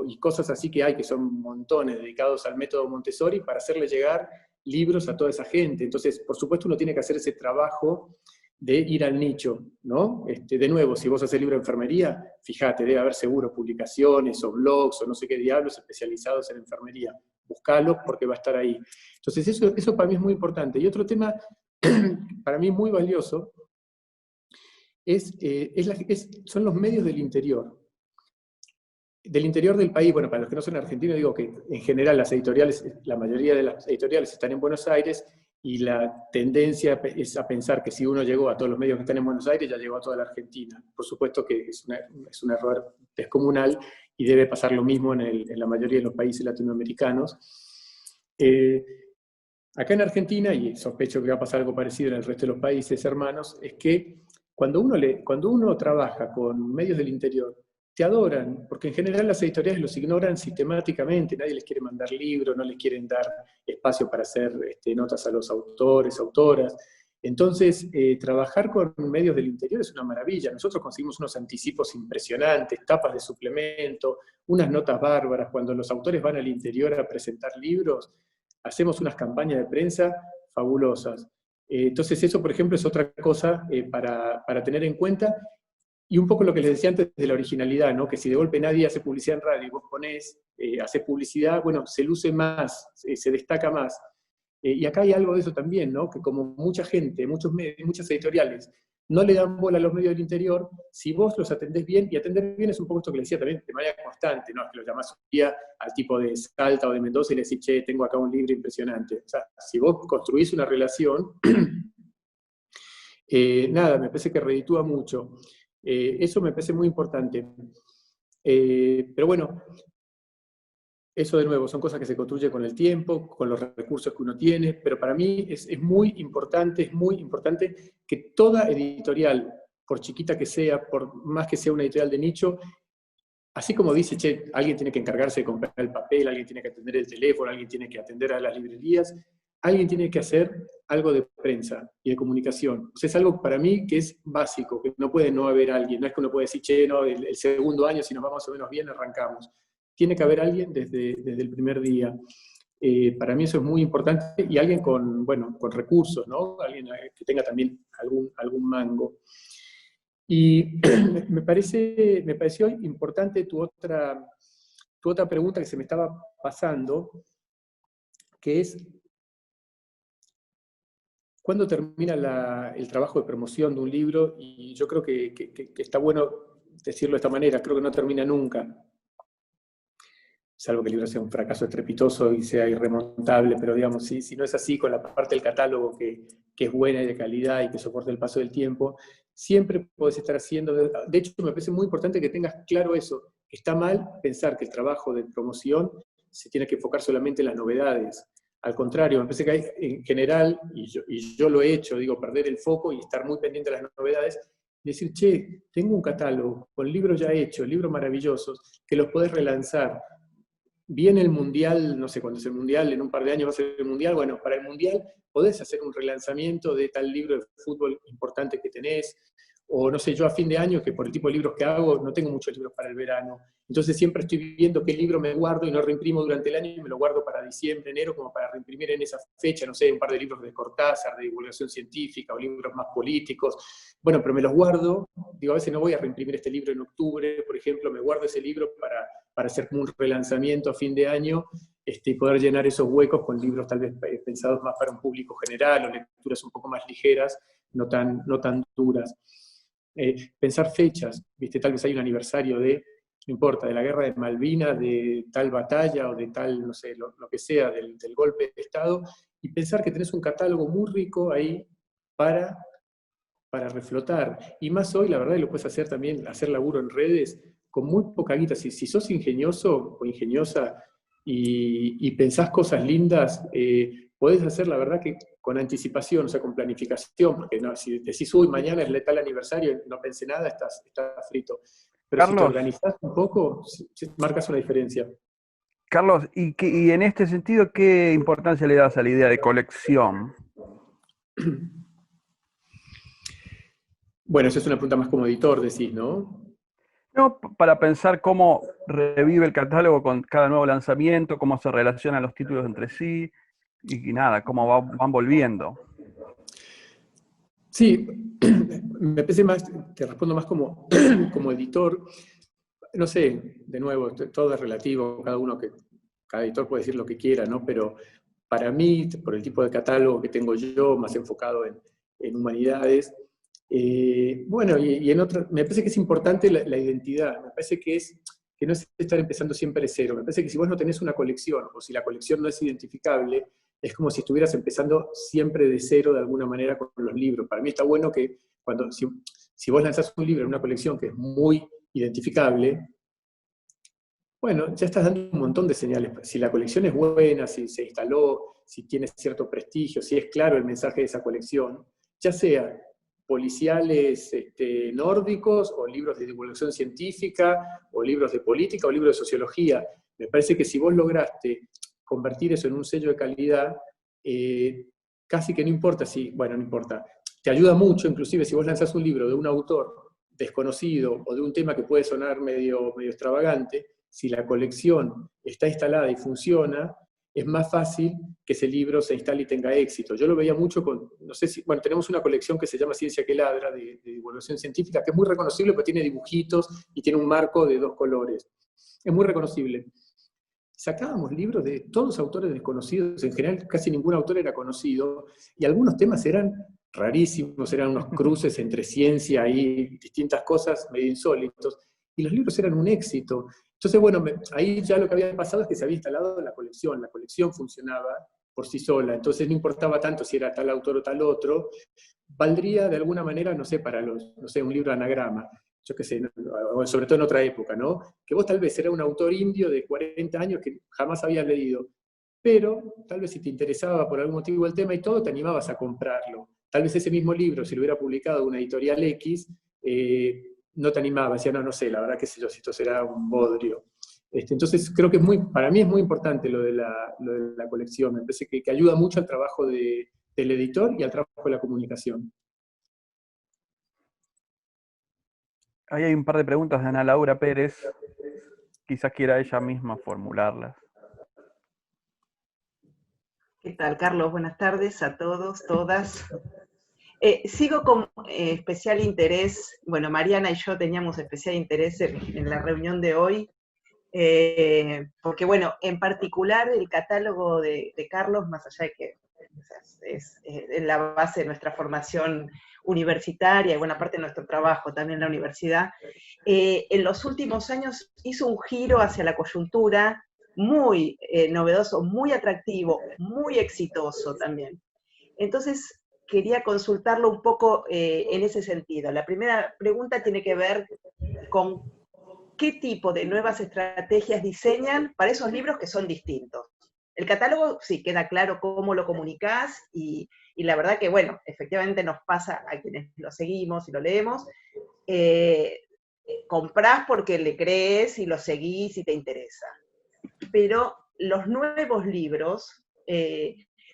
y cosas así que hay, que son montones dedicados al método Montessori, para hacerle llegar libros a toda esa gente. Entonces, por supuesto, uno tiene que hacer ese trabajo de ir al nicho, ¿no? De nuevo, si vos haces libro de enfermería, fíjate, debe haber seguro publicaciones o blogs o no sé qué diablos especializados en enfermería. Buscalo porque va a estar ahí. Entonces, eso para mí es muy importante. Y otro tema para mí muy valioso son los medios del interior. Del interior del país, bueno, para los que no son argentinos, digo que en general las editoriales, la mayoría de las editoriales están en Buenos Aires, y la tendencia es a pensar que si uno llegó a todos los medios que están en Buenos Aires, ya llegó a toda la Argentina. Por supuesto que es un error descomunal, y debe pasar lo mismo en la mayoría de los países latinoamericanos. Acá en Argentina, y sospecho que va a pasar algo parecido en el resto de los países hermanos, es que cuando uno trabaja con medios del interior, te adoran, porque en general las editoriales los ignoran sistemáticamente, nadie les quiere mandar libros, no les quieren dar espacio para hacer notas a los autores, autoras. Entonces, trabajar con medios del interior es una maravilla. Nosotros conseguimos unos anticipos impresionantes, tapas de suplemento, unas notas bárbaras. Cuando los autores van al interior a presentar libros, hacemos unas campañas de prensa fabulosas. Entonces eso, por ejemplo, es otra cosa para tener en cuenta. Y un poco lo que les decía antes de la originalidad, ¿no? Que si de golpe nadie hace publicidad en radio y vos haces publicidad, bueno, se luce más, se destaca más. Y acá hay algo de eso también, ¿no? Que como mucha gente, muchas editoriales, no le dan bola a los medios del interior, si vos los atendés bien, y atender bien es un poco esto que le decía también de manera constante, ¿no? Es que lo llamás un día al tipo de Salta o de Mendoza y le decís, che, tengo acá un libro impresionante. O sea, si vos construís una relación, nada, me parece que reditúa mucho. Eso me parece muy importante. Pero bueno, eso de nuevo, son cosas que se construyen con el tiempo, con los recursos que uno tiene, pero para mí es muy importante que toda editorial, por chiquita que sea, por más que sea una editorial de nicho, así como dice, che, alguien tiene que encargarse de comprar el papel, alguien tiene que atender el teléfono, alguien tiene que atender a las librerías, alguien tiene que hacer algo de prensa y de comunicación. O sea, es algo para mí que es básico, que no puede no haber alguien. No es que uno puede decir, che, no, el segundo año, si nos va más o menos bien, arrancamos. tiene que haber alguien desde el primer día. Para mí eso es muy importante, y alguien con, bueno, con recursos, ¿no? Alguien que tenga también algún mango. Y me pareció importante tu otra pregunta que se me estaba pasando, que es, ¿cuándo termina el trabajo de promoción de un libro? Y yo creo que está bueno decirlo de esta manera, creo que no termina nunca, salvo que el libro sea un fracaso estrepitoso y sea irremontable, pero digamos, si no es así, con la parte del catálogo que es buena y de calidad y que soporte el paso del tiempo, siempre podés estar haciendo. De hecho, me parece muy importante que tengas claro eso. Está mal pensar que el trabajo de promoción se tiene que enfocar solamente en las novedades. Al contrario, me parece que hay, en general, y yo lo he hecho, digo, perder el foco y estar muy pendiente de las novedades, decir, che, tengo un catálogo con libros ya hechos, libros maravillosos, que los podés relanzar. Viene el Mundial, no sé cuándo es el Mundial, en un par de años va a ser el Mundial, bueno, para el Mundial podés hacer un relanzamiento de tal libro de fútbol importante que tenés, o no sé, yo a fin de año, que por el tipo de libros que hago, no tengo muchos libros para el verano, entonces siempre estoy viendo qué libro me guardo y no reimprimo durante el año y me lo guardo para diciembre, enero, como para reimprimir en esa fecha, no sé, un par de libros de Cortázar, de divulgación científica, o libros más políticos. Bueno, pero me los guardo, digo, a veces no voy a reimprimir este libro en octubre, por ejemplo, me guardo ese libro para hacer como un relanzamiento a fin de año, y poder llenar esos huecos con libros tal vez pensados más para un público general, o lecturas un poco más ligeras, no tan duras. Pensar fechas, ¿viste? Tal vez hay un aniversario no importa, de la guerra de Malvinas, de tal batalla, o de tal, no sé, lo que sea, del golpe de Estado, y pensar que tenés un catálogo muy rico ahí para reflotar. Y más hoy, la verdad, lo puedes hacer también, hacer laburo en redes, con muy poca guita. Si sos ingenioso o ingeniosa y pensás cosas lindas, podés hacer, la verdad, que con anticipación, o sea, con planificación, porque no, si decís, uy, mañana es tal aniversario, no pensé nada, estás frito. Pero si te Carlos, organizás un poco, marcas una diferencia. Carlos, y en este sentido, ¿qué importancia le das a la idea de colección? Bueno, eso es una pregunta más como editor, decís, ¿no? No, para pensar cómo revive el catálogo con cada nuevo lanzamiento, cómo se relacionan los títulos entre sí, y nada, cómo van volviendo. Sí, me parece más, te respondo más como editor. No sé, de nuevo, todo es relativo, cada editor puede decir lo que quiera, ¿no? Pero para mí, por el tipo de catálogo que tengo yo, más enfocado en humanidades, bueno, y en otro, me parece que es importante la identidad, me parece que no es estar empezando siempre de cero, me parece que si vos no tenés una colección, o si la colección no es identificable, es como si estuvieras empezando siempre de cero de alguna manera con los libros. Para mí está bueno que si vos lanzás un libro en una colección que es muy identificable, bueno, ya estás dando un montón de señales. Si la colección es buena, si se instaló, si tiene cierto prestigio, si es claro el mensaje de esa colección, ya sea policiales nórdicos, o libros de divulgación científica, o libros de política, o libros de sociología. Me parece que si vos lograste convertir eso en un sello de calidad, casi que no importa no importa, te ayuda mucho, inclusive si vos lanzás un libro de un autor desconocido, o de un tema que puede sonar medio extravagante, si la colección está instalada y funciona, es más fácil que ese libro se instale y tenga éxito. Yo lo veía mucho no sé si, bueno, tenemos una colección que se llama Ciencia que Ladra, de divulgación científica, que es muy reconocible, porque tiene dibujitos y tiene un marco de 2 colores. Es muy reconocible. Sacábamos libros de todos autores desconocidos, en general casi ningún autor era conocido, y algunos temas eran rarísimos, eran unos cruces entre ciencia y distintas cosas medio insólitos, y los libros eran un éxito. Entonces, bueno, ahí ya lo que había pasado es que se había instalado la colección funcionaba por sí sola, entonces no importaba tanto si era tal autor o tal otro, valdría de alguna manera, no sé, para no sé, un libro de anagrama, yo qué sé, sobre todo en otra época, ¿no? Que vos tal vez eras un autor indio de 40 años que jamás habías leído, pero tal vez si te interesaba por algún motivo el tema y todo, te animabas a comprarlo. Tal vez ese mismo libro, si lo hubiera publicado una editorial X, no te animaba, decía, no sé, la verdad que sé yo, si esto será un bodrio. Entonces creo que para mí es muy importante lo de la colección, me parece que ayuda mucho al trabajo del editor y al trabajo de la comunicación. Ahí hay un par de preguntas de Ana Laura Pérez. quizás quiera ella misma formularlas. ¿Qué tal, Carlos? Buenas tardes a todos, todas. Sigo con especial interés, bueno, Mariana y yo teníamos especial interés en la reunión de hoy, porque, bueno, en particular el catálogo de Carlos, más allá de que es la base de nuestra formación universitaria y buena parte de nuestro trabajo también en la universidad, en los últimos años hizo un giro hacia la coyuntura muy novedoso, muy atractivo, muy exitoso también. Entonces, quería consultarlo un poco en ese sentido. La primera pregunta tiene que ver con qué tipo de nuevas estrategias diseñan para esos libros que son distintos. El catálogo, sí, queda claro cómo lo comunicás y la verdad que, bueno, efectivamente nos pasa a quienes lo seguimos y lo leemos, comprás porque le crees y lo seguís y te interesa. Pero los nuevos libros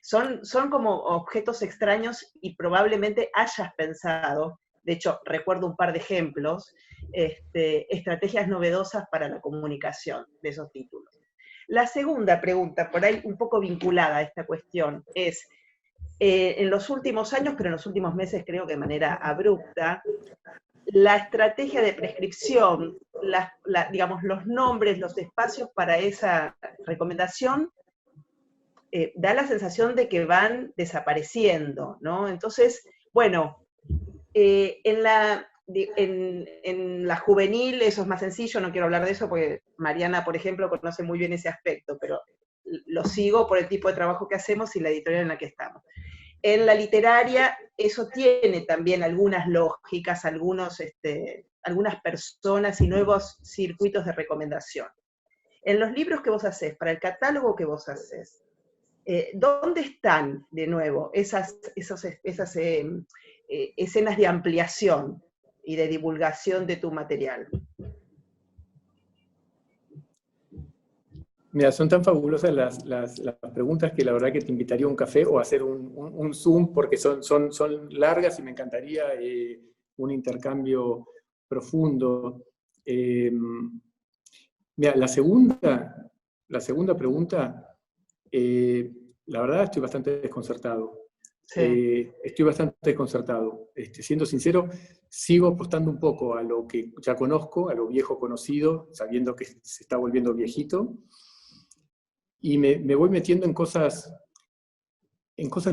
son como objetos extraños y probablemente hayas pensado, de hecho recuerdo un par de ejemplos, estrategias novedosas para la comunicación de esos títulos. La segunda pregunta, por ahí un poco vinculada a esta cuestión, es, en los últimos años, pero en los últimos meses creo que de manera abrupta, la estrategia de prescripción, digamos, los nombres, los espacios para esa recomendación, da la sensación de que van desapareciendo, ¿no? Entonces, bueno, en la juvenil eso es más sencillo, no quiero hablar de eso porque Mariana, por ejemplo, conoce muy bien ese aspecto, pero lo sigo por el tipo de trabajo que hacemos y la editorial en la que estamos. En la literaria eso tiene también algunas lógicas, algunas personas y nuevos circuitos de recomendación. En los libros que vos hacés, para el catálogo que vos hacés, ¿dónde están de nuevo esas escenas de ampliación y de divulgación de tu material? Mira, son tan fabulosas las preguntas que la verdad que te invitaría a un café o a hacer un Zoom porque son largas y me encantaría un intercambio profundo. Mira, la segunda pregunta, la verdad estoy bastante desconcertado. Sí. Estoy bastante desconcertado. Siendo sincero, sigo apostando un poco a lo que ya conozco, a lo viejo conocido, sabiendo que se está volviendo viejito. Y me voy metiendo en cosas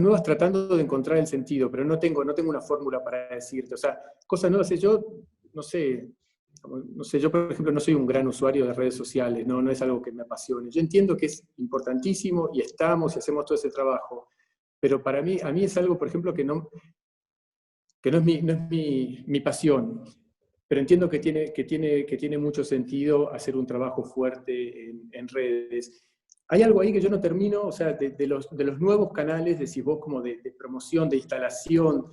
nuevas tratando de encontrar el sentido, pero no tengo una fórmula para decirte. O sea, cosas nuevas, yo no sé, yo por ejemplo no soy un gran usuario de redes sociales, no es algo que me apasione. Yo entiendo que es importantísimo y estamos y hacemos todo ese trabajo, pero a mí es algo, por ejemplo, que no es mi pasión. Pero entiendo que tiene mucho sentido hacer un trabajo fuerte en redes. Hay algo ahí que yo no termino, o sea, de los nuevos canales, decís vos, como de promoción, de instalación,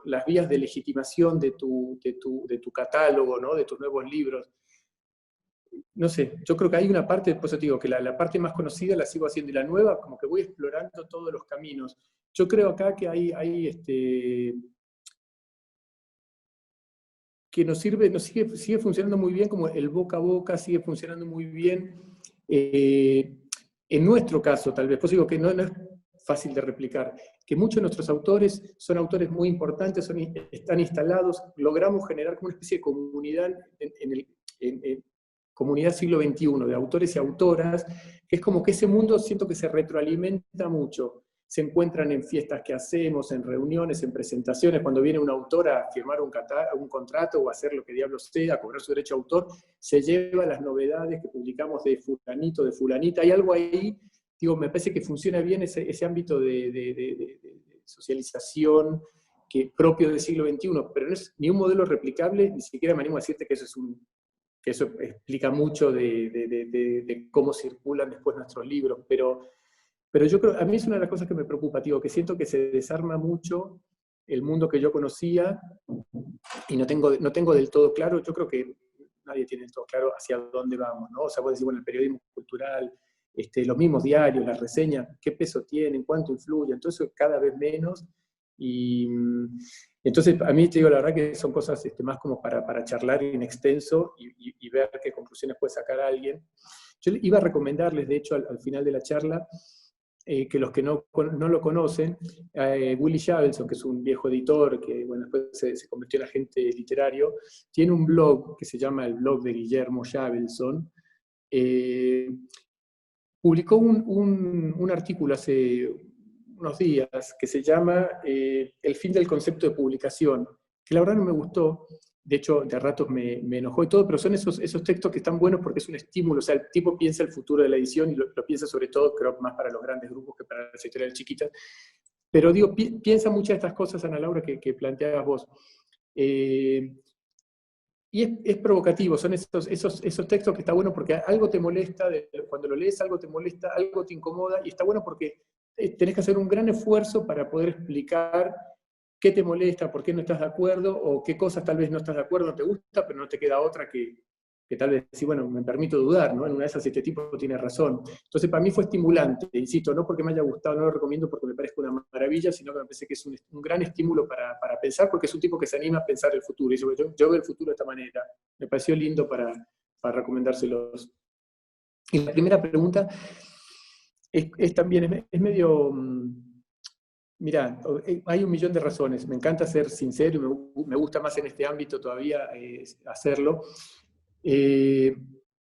las vías de legitimación de tu catálogo, ¿no? De tus nuevos libros. No sé, yo creo que hay una parte, después te digo, que la parte más conocida la sigo haciendo, y la nueva, como que voy explorando todos los caminos. Yo creo acá que que nos sigue funcionando muy bien, como el boca a boca sigue funcionando muy bien. En nuestro caso, tal vez, pues digo que no es fácil de replicar, que muchos de nuestros autores son autores muy importantes, están instalados, logramos generar como una especie de comunidad en comunidad siglo XXI, de autores y autoras, que es como que ese mundo siento que se retroalimenta mucho. Se encuentran en fiestas que hacemos, en reuniones, en presentaciones, cuando viene un autor a firmar un contrato o a hacer lo que diablo sea, a cobrar su derecho de autor, se lleva las novedades que publicamos de fulanito, de fulanita. Hay algo ahí, digo, me parece que funciona bien ese ámbito de socialización propio del siglo XXI, pero no es ni un modelo replicable, ni siquiera me animo a decirte que eso explica mucho de cómo circulan después nuestros libros, pero yo creo, a mí es una de las cosas que me preocupa, tío, que siento que se desarma mucho el mundo que yo conocía y no tengo del todo claro. Yo creo que nadie tiene del todo claro hacia dónde vamos, ¿no? O sea, vos decís, bueno, el periodismo cultural, los mismos diarios, las reseñas, qué peso tienen, cuánto influyen, todo eso cada vez menos, Y entonces, a mí te digo la verdad que son cosas más como para charlar en extenso y ver qué conclusiones puede sacar alguien. Yo iba a recomendarles, de hecho, al final de la charla, que los que no lo conocen, Willy Shavelson, que es un viejo editor, que bueno, después se convirtió en agente literario, tiene un blog que se llama el blog de Guillermo Shavelson. Publicó un artículo hace unos días que se llama El fin del concepto de publicación, que la verdad no me gustó, de hecho de ratos me enojó y todo, pero son esos textos que están buenos porque es un estímulo, o sea, el tipo piensa el futuro de la edición y lo piensa sobre todo, creo, más para los grandes grupos que para las editoriales chiquitas, pero digo, piensa muchas de estas cosas, Ana Laura, que planteabas vos. Y es provocativo, son esos textos que está bueno porque algo te molesta, cuando lo lees algo te molesta, algo te incomoda, y está bueno porque tenés que hacer un gran esfuerzo para poder explicar qué te molesta, por qué no estás de acuerdo, o qué cosas tal vez no estás de acuerdo, no te gusta, pero no te queda otra que tal vez decir, bueno, me permito dudar, ¿no? En una de esas este tipo tiene razón. Entonces para mí fue estimulante, insisto, no porque me haya gustado, no lo recomiendo porque me parezca una maravilla, sino que me parece que es un gran estímulo para pensar, porque es un tipo que se anima a pensar el futuro, y sobre todo yo veo el futuro de esta manera. Me pareció lindo para recomendárselos. Y la primera pregunta es también, es medio... Mirá, hay un millón de razones. Me encanta ser sincero y me gusta más en este ámbito todavía hacerlo.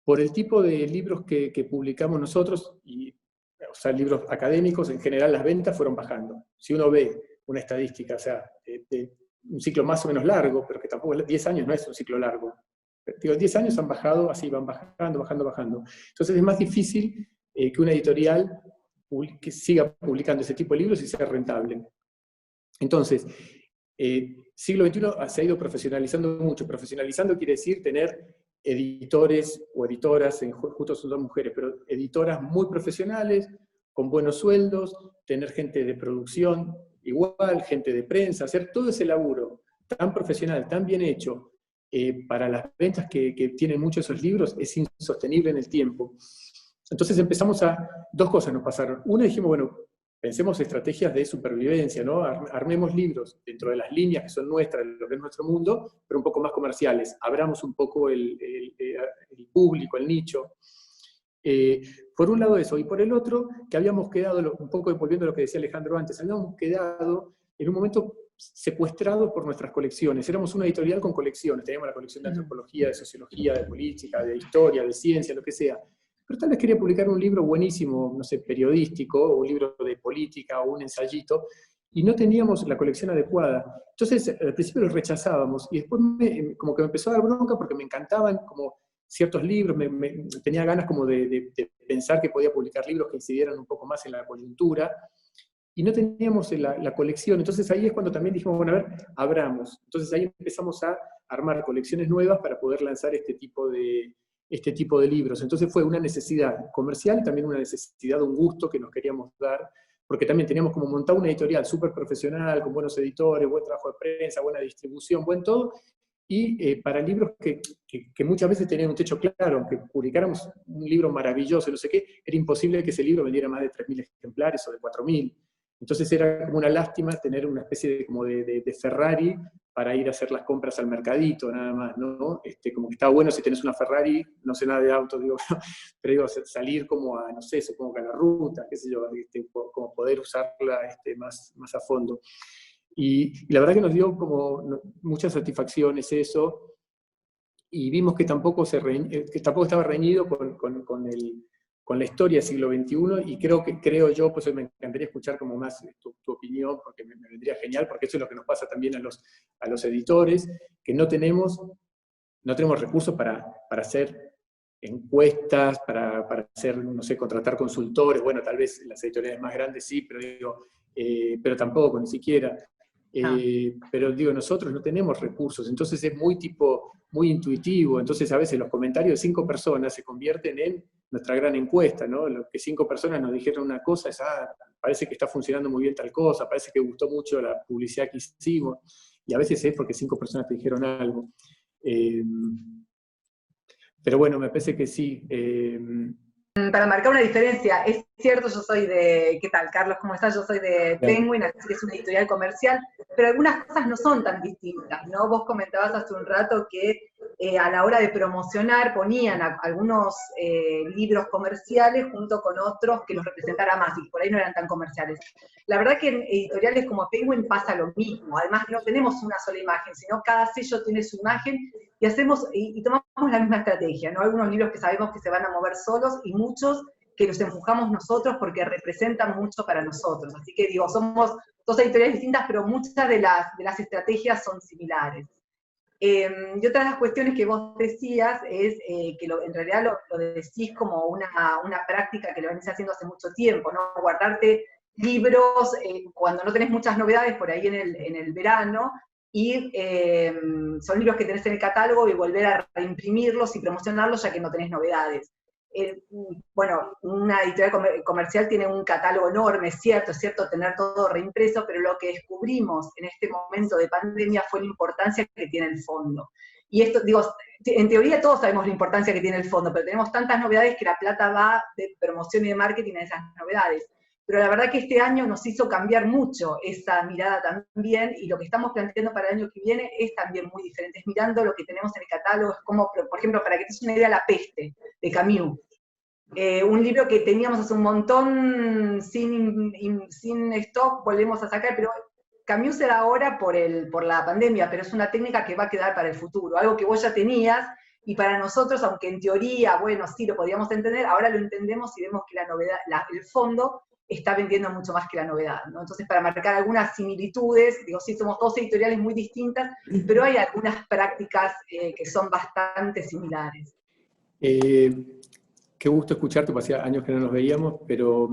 Por el tipo de libros que publicamos nosotros, o sea, libros académicos, en general las ventas fueron bajando. Si uno ve una estadística, o sea, de un ciclo más o menos largo, pero que tampoco 10 años no es un ciclo largo. Digo, 10 años han bajado, así van bajando. Entonces es más difícil que una editorial que siga publicando ese tipo de libros y sea rentable. Entonces, siglo XXI se ha ido profesionalizando mucho. Profesionalizando quiere decir tener editores o editoras, justo son dos mujeres, pero editoras muy profesionales, con buenos sueldos, tener gente de producción igual, gente de prensa, hacer todo ese laburo tan profesional, tan bien hecho, para las ventas que tienen muchos esos libros, es insostenible en el tiempo. Entonces empezamos dos cosas nos pasaron. Una, dijimos, bueno, pensemos estrategias de supervivencia, ¿no? Armemos libros dentro de las líneas que son nuestras, lo que es nuestro mundo, pero un poco más comerciales. Abramos un poco el público, el nicho. Por un lado eso, y por el otro, que habíamos quedado, un poco volviendo a lo que decía Alejandro antes, habíamos quedado en un momento secuestrados por nuestras colecciones. Éramos una editorial con colecciones, teníamos la colección de antropología, de sociología, de política, de historia, de ciencia, lo que sea. Pero tal vez quería publicar un libro buenísimo, no sé, periodístico, o un libro de política, o un ensayito, y no teníamos la colección adecuada. Entonces, al principio los rechazábamos, y después como que me empezó a dar bronca porque me encantaban como ciertos libros, tenía ganas como de pensar que podía publicar libros que incidieran un poco más en la coyuntura, y no teníamos la colección. Entonces ahí es cuando también dijimos, bueno, a ver, abramos. Entonces ahí empezamos a armar colecciones nuevas para poder lanzar este tipo de libros. Entonces fue una necesidad comercial y también una necesidad, un gusto que nos queríamos dar, porque también teníamos como montar una editorial súper profesional, con buenos editores, buen trabajo de prensa, buena distribución, buen todo, y para libros que muchas veces tenían un techo claro, aunque publicáramos un libro maravilloso, no sé qué, era imposible que ese libro vendiera más de 3.000 ejemplares o de 4.000. Entonces era como una lástima tener una especie de Ferrari para ir a hacer las compras al mercadito, nada más, ¿no? Como que está bueno si tenés una Ferrari, no sé nada de auto, digo, pero digo, salir como a, no sé, supongo que a la ruta, qué sé yo, como poder usarla más a fondo. Y la verdad que nos dio como muchas satisfacciones eso, y vimos que tampoco estaba reñido con la historia del siglo XXI, y creo yo, pues me encantaría escuchar como más tu opinión, porque me vendría genial, porque eso es lo que nos pasa también a los editores, que no tenemos recursos para hacer encuestas, para hacer, no sé, contratar consultores. Bueno, tal vez las editoriales más grandes sí, pero tampoco, ni siquiera. Pero digo, nosotros no tenemos recursos, entonces es muy intuitivo. Entonces a veces los comentarios de 5 personas se convierten en nuestra gran encuesta, ¿no? Lo que 5 personas nos dijeron una cosa es, parece que está funcionando muy bien tal cosa, parece que gustó mucho la publicidad que hicimos, y a veces es porque 5 personas te dijeron algo. Pero bueno, me parece que sí. para marcar una diferencia, es cierto, yo soy de, ¿qué tal, Carlos? ¿Cómo estás? Yo soy de Penguin, así que es una editorial comercial, pero algunas cosas no son tan distintas, ¿no? Vos comentabas hace un rato que a la hora de promocionar ponían algunos libros comerciales junto con otros que los representara más, y por ahí no eran tan comerciales. La verdad que en editoriales como Penguin pasa lo mismo, además no tenemos una sola imagen, sino cada sello tiene su imagen, y hacemos, y tomamos la misma estrategia, ¿no? Algunos libros que sabemos que se van a mover solos, y muchos que los empujamos nosotros porque representan mucho para nosotros. Así que digo, somos dos editoriales distintas, pero muchas de las estrategias son similares. Y otra de las cuestiones que vos decías es que en realidad lo decís como una práctica que lo venís haciendo hace mucho tiempo, ¿no? Guardarte libros cuando no tenés muchas novedades por ahí en el verano, y son libros que tenés en el catálogo y volver a reimprimirlos y promocionarlos ya que no tenés novedades. Bueno, una editorial comercial tiene un catálogo enorme, es cierto tener todo reimpreso, pero lo que descubrimos en este momento de pandemia fue la importancia que tiene el fondo. Y esto, digo, en teoría todos sabemos la importancia que tiene el fondo, pero tenemos tantas novedades que la plata va de promoción y de marketing a esas novedades. Pero la verdad que este año nos hizo cambiar mucho esa mirada también, y lo que estamos planteando para el año que viene es también muy diferente. Es mirando lo que tenemos en el catálogo, es como, por ejemplo, para que te des una idea, La Peste, de Camus. Un libro que teníamos hace un montón sin stock, volvemos a sacar, pero Camus se da ahora por la pandemia, pero es una técnica que va a quedar para el futuro, algo que vos ya tenías, y para nosotros, aunque en teoría, bueno, sí lo podíamos entender, ahora lo entendemos y vemos que la novedad, el fondo está vendiendo mucho más que la novedad, ¿no? Entonces, para marcar algunas similitudes, digo, sí, somos dos editoriales muy distintas, pero hay algunas prácticas que son bastante similares. Qué gusto escucharte, porque hacía años que no nos veíamos, pero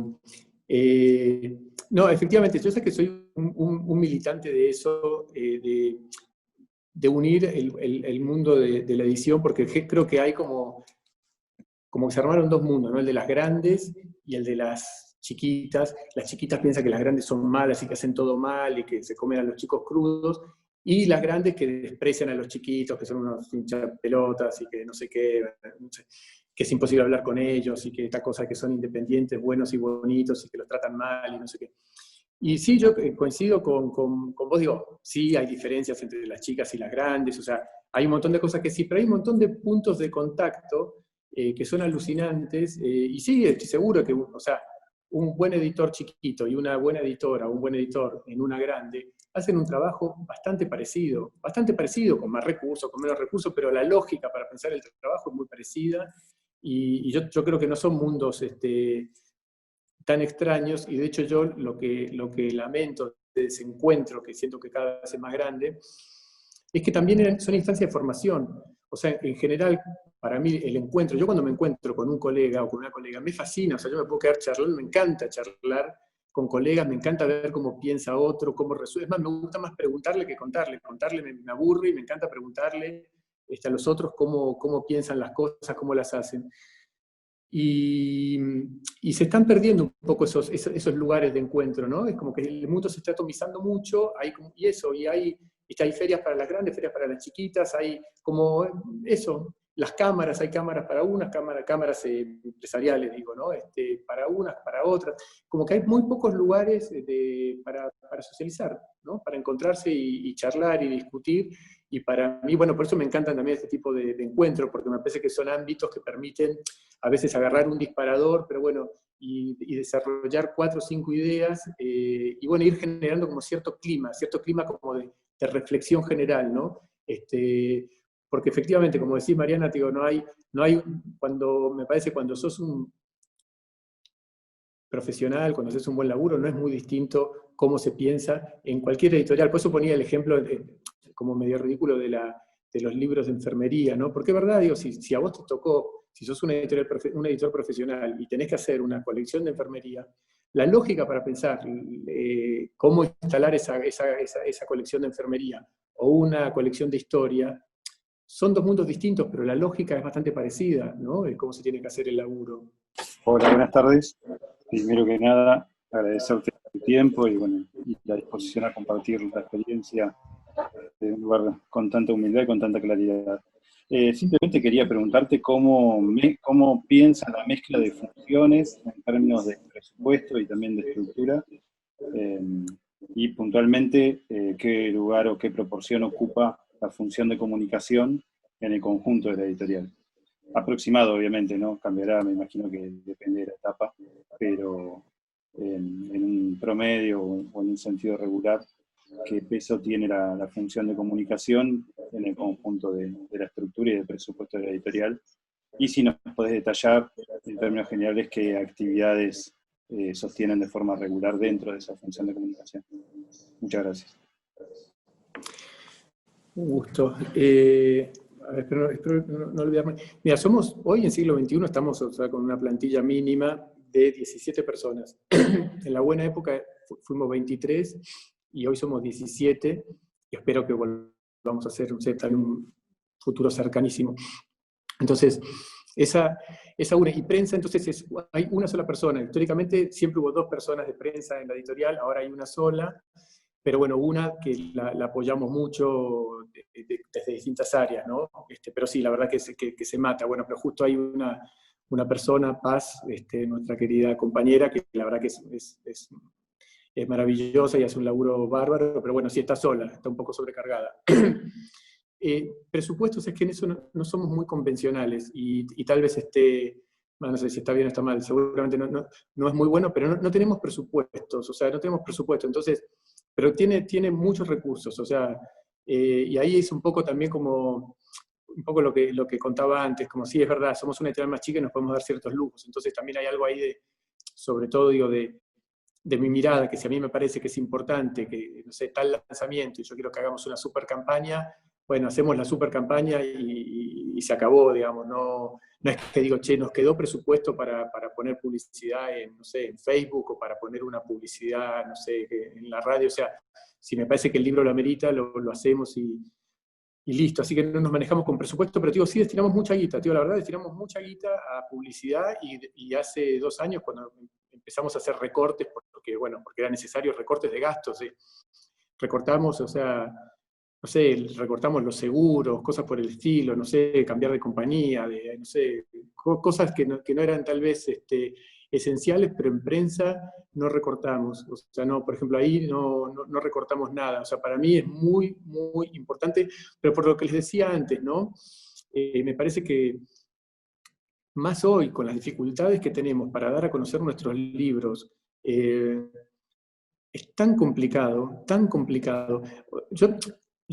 no, efectivamente, yo sé que soy un militante de eso, de unir el mundo de la edición, porque creo que hay como que se armaron dos mundos, ¿no? El de las grandes y el de las chiquitas. Las chiquitas piensan que las grandes son malas y que hacen todo mal y que se comen a los chicos crudos, y las grandes que desprecian a los chiquitos, que son unos hinchapelotas y que no sé qué, no sé, que es imposible hablar con ellos, y que esta cosa que son independientes, buenos y bonitos, y que los tratan mal y no sé qué. Y sí, yo coincido con vos, digo, sí hay diferencias entre las chicas y las grandes, o sea, hay un montón de cosas que sí, pero hay un montón de puntos de contacto que son alucinantes, y sí, estoy seguro que, o sea, un buen editor chiquito y una buena editora, un buen editor en una grande, hacen un trabajo bastante parecido, con más recursos, con menos recursos, pero la lógica para pensar el trabajo es muy parecida, y yo creo que no son mundos tan extraños, y de hecho yo lo que lamento de ese encuentro, que siento que cada vez es más grande, es que también son instancias de formación. O sea, en general, para mí el encuentro, yo cuando me encuentro con un colega o con una colega, me fascina, o sea, yo me puedo quedar charlando, me encanta charlar con colegas, me encanta ver cómo piensa otro, cómo resuelve. Es más, me gusta más preguntarle que contarle. Contarle me aburre, y me encanta preguntarle a los otros cómo piensan las cosas, cómo las hacen. Y se están perdiendo un poco esos lugares de encuentro, ¿no? Es como que el mundo se está atomizando mucho, y hay ferias para las grandes, ferias para las chiquitas, hay como eso, las cámaras, hay cámaras para unas, cámaras empresariales, digo, ¿no? Para unas, para otras, como que hay muy pocos lugares para socializar, ¿no? Para encontrarse y charlar y discutir. Y para mí, bueno, por eso me encantan también este tipo de encuentros, porque me parece que son ámbitos que permiten a veces agarrar un disparador, pero bueno, y desarrollar 4 o 5 ideas, y bueno, ir generando como cierto clima como de reflexión general, ¿no? Porque efectivamente, como decís, Mariana, digo, no hay, me parece, cuando sos un profesional, cuando haces un buen laburo, no es muy distinto cómo se piensa en cualquier editorial. Por eso ponía el ejemplo, como medio ridículo, de los libros de enfermería, ¿no? Porque es verdad, digo, si a vos te tocó, si sos un editor profesional y tenés que hacer una colección de enfermería, la lógica para pensar cómo instalar esa colección de enfermería o una colección de historia, son dos mundos distintos, pero la lógica es bastante parecida, ¿no? De cómo se tiene que hacer el laburo. Hola, buenas tardes. Primero que nada, agradecerte tu tiempo y la disposición a compartir la experiencia de un lugar con tanta humildad y con tanta claridad. Simplemente quería preguntarte cómo piensan la mezcla de funciones en términos de presupuesto y también de estructura, y puntualmente qué lugar o qué proporción ocupa la función de comunicación en el conjunto de la editorial. Aproximado, obviamente, ¿no? Cambiará, me imagino que depende de la etapa, pero en un promedio o en un sentido regular, ¿qué peso tiene la función de comunicación en el conjunto de la estructura y del presupuesto de la editorial? Y si nos podés detallar, en términos generales, qué actividades sostienen de forma regular dentro de esa función de comunicación. Muchas gracias. Un gusto. A ver, espero no olvidarme. Mira, somos, hoy en siglo XXI estamos, o sea, con una plantilla mínima de 17 personas. En la buena época fuimos 23 y hoy somos 17 y espero que volvamos a ser en un futuro cercanísimo. Entonces, esa una, y prensa, entonces hay una sola persona. Históricamente siempre hubo 2 personas de prensa en la editorial, ahora hay una sola, pero bueno, una que la apoyamos mucho desde distintas áreas, ¿no? Pero sí, la verdad que se mata. Bueno, pero justo hay una persona, Paz, nuestra querida compañera, que la verdad que es maravillosa y hace un laburo bárbaro, pero bueno, sí está sola, está un poco sobrecargada. Presupuestos es que en eso no somos muy convencionales y tal vez no sé si está bien o está mal, seguramente no es muy bueno, pero no tenemos presupuestos, o sea, no tenemos presupuesto, entonces, pero tiene muchos recursos, o sea, y ahí es un poco también como, un poco lo que contaba antes, como sí, es verdad, somos una editorial más chica y nos podemos dar ciertos lujos, entonces también hay algo ahí sobre todo digo, de mi mirada, que si a mí me parece que es importante, que, no sé, tal lanzamiento, y yo quiero que hagamos una super campaña, bueno, hacemos la super campaña y se acabó, digamos, no es que digo, che, nos quedó presupuesto para poner publicidad en, no sé, en Facebook, o para poner una publicidad, no sé, en la radio, o sea, si me parece que el libro lo amerita, lo hacemos y listo, así que no nos manejamos con presupuesto, pero digo, sí destinamos mucha guita, la verdad destinamos mucha guita a publicidad y hace 2 años cuando empezamos a hacer recortes, porque era necesario recortes de gastos, recortamos, o sea, no sé, recortamos los seguros, cosas por el estilo, no sé, cambiar de compañía, no sé, cosas que no eran tal vez esenciales, pero en prensa no recortamos. O sea, no, por ejemplo, ahí no recortamos nada. O sea, para mí es muy, muy importante, pero por lo que les decía antes, ¿no? Me parece que más hoy, con las dificultades que tenemos para dar a conocer nuestros libros, es tan complicado, tan complicado.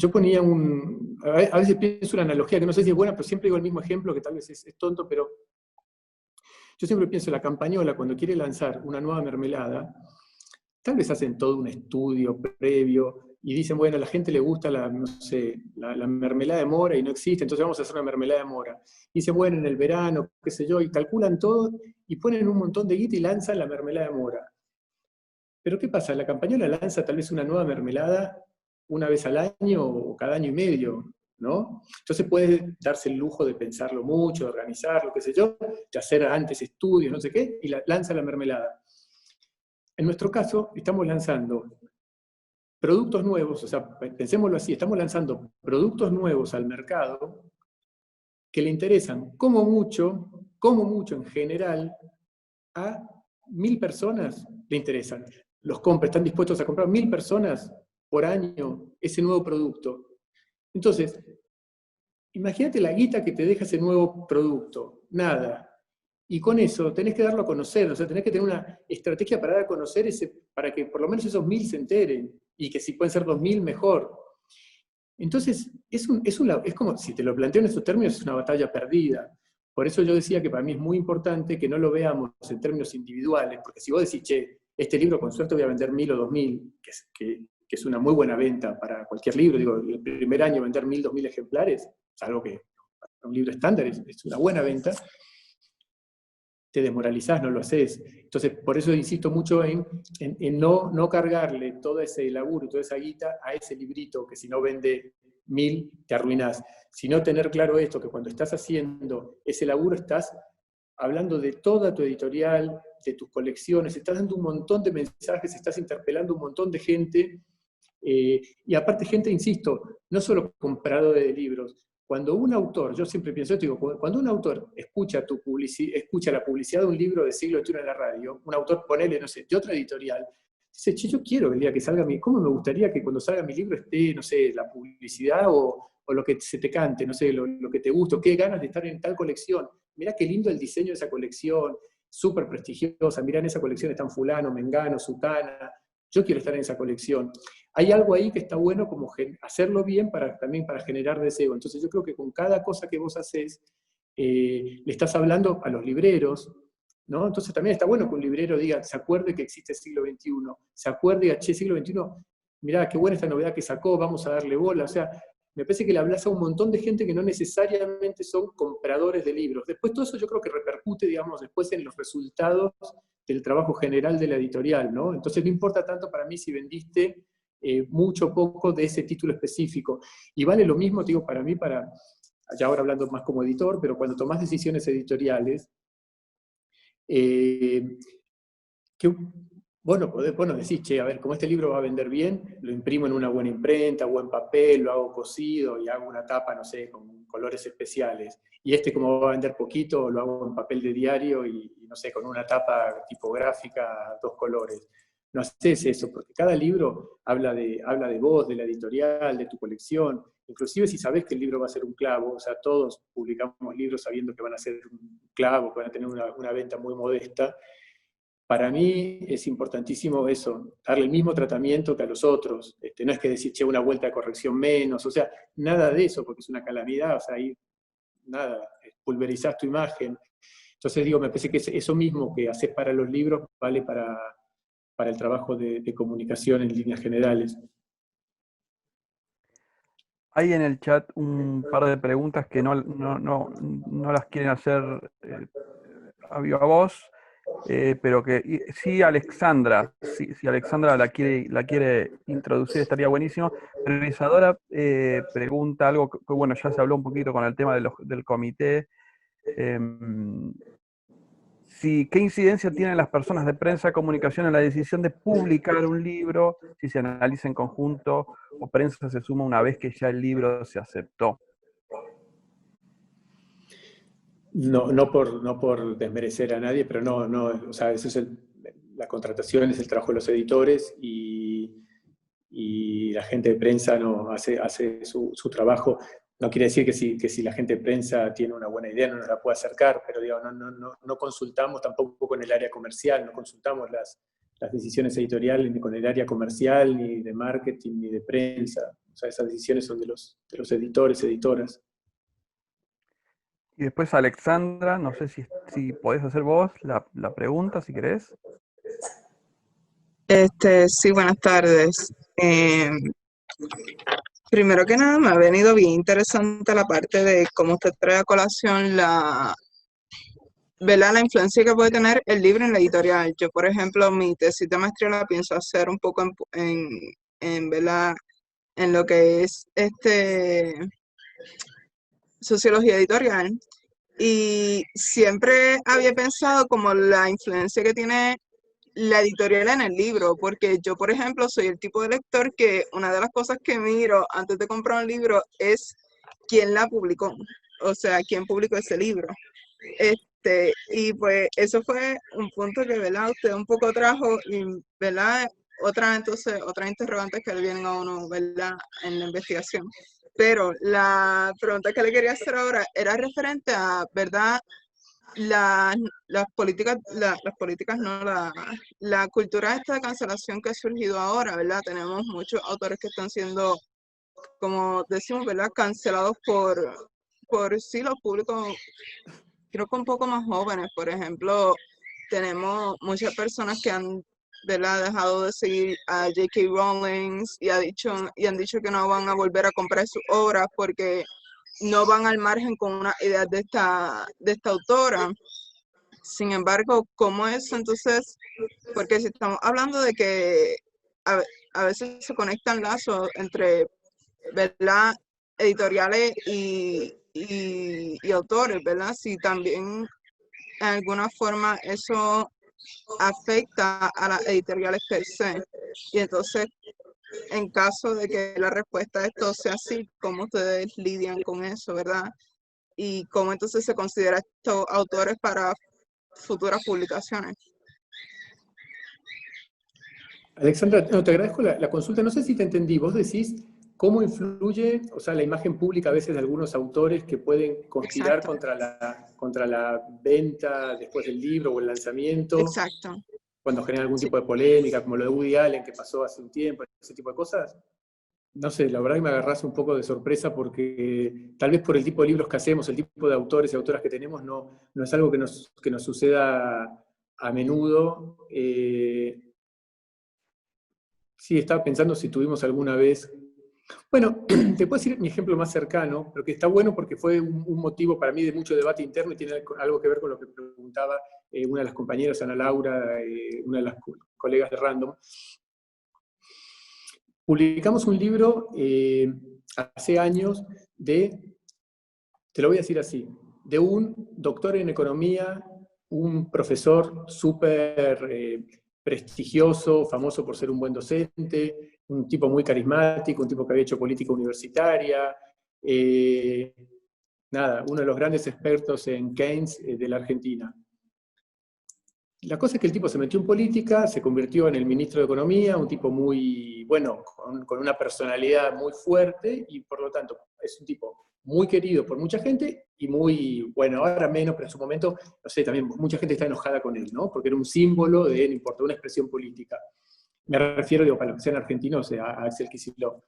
Yo ponía a veces pienso una analogía que no sé si es buena, pero siempre digo el mismo ejemplo, que tal vez es tonto, pero yo siempre pienso, la campañola cuando quiere lanzar una nueva mermelada, tal vez hacen todo un estudio previo y dicen, bueno, a la gente le gusta la mermelada de mora y no existe, entonces vamos a hacer una mermelada de mora. Y dicen, bueno, en el verano, qué sé yo, y calculan todo y ponen un montón de guita y lanzan la mermelada de mora. Pero ¿qué pasa? La campañola lanza tal vez una nueva mermelada una vez al año o cada año y medio, ¿no? Entonces puede darse el lujo de pensarlo mucho, de organizarlo, qué sé yo, de hacer antes estudios, no sé qué, y lanza la mermelada. En nuestro caso, estamos lanzando productos nuevos, o sea, pensémoslo así, estamos lanzando productos nuevos al mercado que le interesan como mucho en general, a 1000 personas le interesan. Los compran, están dispuestos a comprar 1000 personas por año ese nuevo producto. Entonces, imagínate la guita que te deja ese nuevo producto. Nada. Y con eso tenés que darlo a conocer, o sea, tenés que tener una estrategia para dar a conocer para que por lo menos esos 1000 se enteren, y que si pueden ser 2000, mejor. Entonces, es como, si te lo planteo en estos términos, es una batalla perdida. Por eso yo decía que para mí es muy importante que no lo veamos en términos individuales, porque si vos decís, che, este libro con suerte voy a vender 1000 o 2000, que es una muy buena venta para cualquier libro, digo, el primer año vender 1000, 2000 ejemplares, algo que para un libro estándar es una buena venta, te desmoralizás, no lo haces. Entonces, por eso insisto mucho en no cargarle todo ese laburo, toda esa guita a ese librito, que si no vende 1000, te arruinás. Sino tener claro esto, que cuando estás haciendo ese laburo, estás hablando de toda tu editorial, de tus colecciones, estás dando un montón de mensajes, estás interpelando un montón de gente, y aparte gente, insisto, no solo compradores de libros, cuando un autor, yo siempre pienso esto, digo, cuando un autor escucha la publicidad de un libro del siglo XXI en la radio, un autor, ponele, no sé, de otra editorial, dice, che, yo quiero el día que salga ¿cómo me gustaría que cuando salga mi libro esté, no sé, la publicidad o lo que se te cante, no sé, lo que te guste, qué ganas de estar en tal colección. Mirá qué lindo el diseño de esa colección, súper prestigiosa, mirá en esa colección están fulano, mengano, sutana, yo quiero estar en esa colección. Hay algo ahí que está bueno como hacerlo bien también para generar deseo. Entonces yo creo que con cada cosa que vos haces, le estás hablando a los libreros, ¿no? Entonces también está bueno que un librero diga, se acuerde que existe el siglo XXI, se acuerde y diga, che, siglo XXI, mirá, qué buena esta novedad que sacó, vamos a darle bola. O sea, me parece que le hablas a un montón de gente que no necesariamente son compradores de libros. Después todo eso yo creo que repercute, digamos, después en los resultados del trabajo general de la editorial, ¿no? Entonces no importa tanto para mí si vendiste mucho o poco de ese título específico. Y vale lo mismo, digo, para mí, ya ahora hablando más como editor, pero cuando tomás decisiones editoriales, bueno, decís, che, a ver, como este libro va a vender bien, lo imprimo en una buena imprenta, buen papel, lo hago cosido y hago una tapa, no sé, con colores especiales. Y como va a vender poquito, lo hago en papel de diario y no sé, con una tapa tipográfica, 2 colores. No haces eso, porque cada libro habla de vos, de la editorial, de tu colección. Inclusive si sabés que el libro va a ser un clavo, o sea, todos publicamos libros sabiendo que van a ser un clavo, que van a tener una venta muy modesta. Para mí es importantísimo eso, darle el mismo tratamiento que a los otros. No es que decir, che, una vuelta de corrección menos, o sea, nada de eso, porque es una calamidad, o sea, ahí nada, pulverizás tu imagen. Entonces digo, me parece que eso mismo que haces para los libros vale para el trabajo de comunicación en líneas generales. Hay en el chat un par de preguntas que no las quieren hacer a viva voz, pero que sí Alexandra, si Alexandra la quiere introducir estaría buenísimo. Pero Isadora pregunta algo que, bueno, ya se habló un poquito con el tema del comité. ¿Qué incidencia tienen las personas de prensa y comunicación en la decisión de publicar un libro, si se analiza en conjunto o prensa se suma una vez que ya el libro se aceptó? No por desmerecer a nadie, pero no, o sea, eso es la contratación, es el trabajo de los editores y la gente de prensa no hace su trabajo. No quiere decir que si la gente de prensa tiene una buena idea no nos la puede acercar, pero digo, no consultamos tampoco con el área comercial, no consultamos las decisiones editoriales ni con el área comercial, ni de marketing, ni de prensa. O sea, esas decisiones son de los editores, editoras. Y después Alexandra, no sé si podés hacer vos la pregunta, si querés. Sí, buenas tardes. Primero que nada, me ha venido bien interesante la parte de cómo usted trae a colación ¿verdad? La influencia que puede tener el libro en la editorial. Yo, por ejemplo, mi tesis de maestría la pienso hacer un poco ¿verdad? En lo que es sociología editorial. Y siempre había pensado como la influencia que tiene la editorial en el libro, porque yo, por ejemplo, soy el tipo de lector que una de las cosas que miro antes de comprar un libro es quién la publicó, o sea, quién publicó ese libro. Y pues eso fue un punto que, ¿verdad? Usted un poco trajo, y, ¿verdad? Otras interrogantes que le vienen a uno, ¿verdad? En la investigación. Pero la pregunta que le quería hacer ahora era referente a, ¿verdad? Las políticas, la cultura esta de cancelación que ha surgido ahora, ¿verdad? Tenemos muchos autores que están siendo, como decimos, ¿verdad? Cancelados por sí, los públicos, creo que un poco más jóvenes. Por ejemplo, tenemos muchas personas que han, ¿verdad? Dejado de seguir a J.K. Rowling y han dicho que no van a volver a comprar sus obras porque no van al margen con una idea de esta autora. Sin embargo, ¿cómo es entonces? Porque si estamos hablando de que a veces se conectan lazos entre, ¿verdad? Editoriales y autores, ¿verdad? Si también en alguna forma eso afecta a las editoriales per se. Y entonces, en caso de que la respuesta a esto sea sí, ¿cómo ustedes lidian con eso, verdad? Y cómo entonces se considera estos autores para futuras publicaciones. Alexandra, no, te agradezco la consulta. No sé si te entendí. Vos decís cómo influye, o sea, la imagen pública a veces de algunos autores que pueden conspirar contra la venta después del libro o el lanzamiento. Exacto. Cuando genera algún Sí. tipo de polémica, como lo de Woody Allen que pasó hace un tiempo, ese tipo de cosas. No sé, la verdad que me agarrás un poco de sorpresa porque tal vez por el tipo de libros que hacemos, el tipo de autores y autoras que tenemos, no es algo que nos suceda a menudo. Sí, estaba pensando si tuvimos alguna vez... Bueno, te puedo decir mi ejemplo más cercano, pero que está bueno porque fue un motivo para mí de mucho debate interno y tiene algo que ver con lo que preguntaba una de las compañeras, Ana Laura, una de las colegas de Random. Publicamos un libro hace años te lo voy a decir así, de un doctor en economía, un profesor súper prestigioso, famoso por ser un buen docente, un tipo muy carismático, un tipo que había hecho política universitaria, uno de los grandes expertos en Keynes de la Argentina. La cosa es que el tipo se metió en política, se convirtió en el ministro de Economía, un tipo muy, bueno, con una personalidad muy fuerte y por lo tanto es un tipo muy querido por mucha gente y muy, bueno, ahora menos, pero en su momento, no sé, también mucha gente está enojada con él, ¿no? Porque era un símbolo de, no importa, una expresión política. Me refiero, digo, para los que sean argentinos, a Axel Kicillof.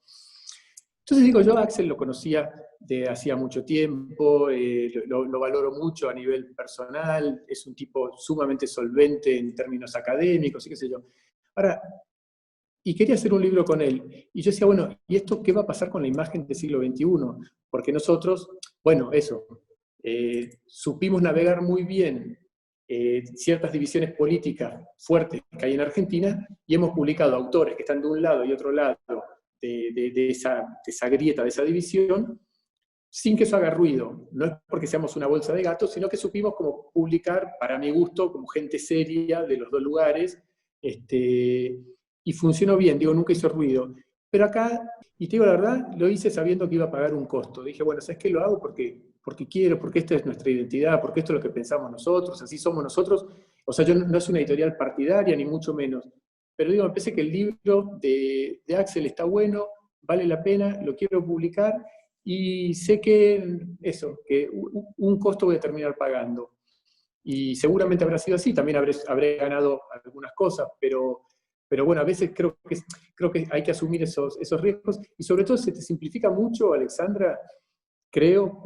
Entonces digo, yo a Axel lo conocía de hacía mucho tiempo, lo valoro mucho a nivel personal, es un tipo sumamente solvente en términos académicos y qué sé yo. Ahora, y quería hacer un libro con él. Y yo decía, bueno, ¿y esto qué va a pasar con la imagen del siglo XXI? Porque nosotros, bueno, eso, supimos navegar muy bien ciertas divisiones políticas fuertes que hay en Argentina y hemos publicado autores que están de un lado y otro lado de esa grieta, de esa división, sin que eso haga ruido. No es porque seamos una bolsa de gatos, sino que supimos como publicar, para mi gusto, como gente seria de los dos lugares, y funcionó bien, digo, nunca hizo ruido. Pero acá, y te digo la verdad, lo hice sabiendo que iba a pagar un costo. Dije, bueno, ¿sabes qué? Lo hago porque quiero, porque esta es nuestra identidad, porque esto es lo que pensamos nosotros, así somos nosotros. O sea, yo no es una editorial partidaria, ni mucho menos. Pero digo, me parece que el libro de Axel está bueno, vale la pena, lo quiero publicar, y sé que que un costo voy a terminar pagando. Y seguramente habrá sido así, también habré ganado algunas cosas, pero bueno, a veces creo que hay que asumir esos riesgos, y sobre todo se te simplifica mucho, Alexandra, creo,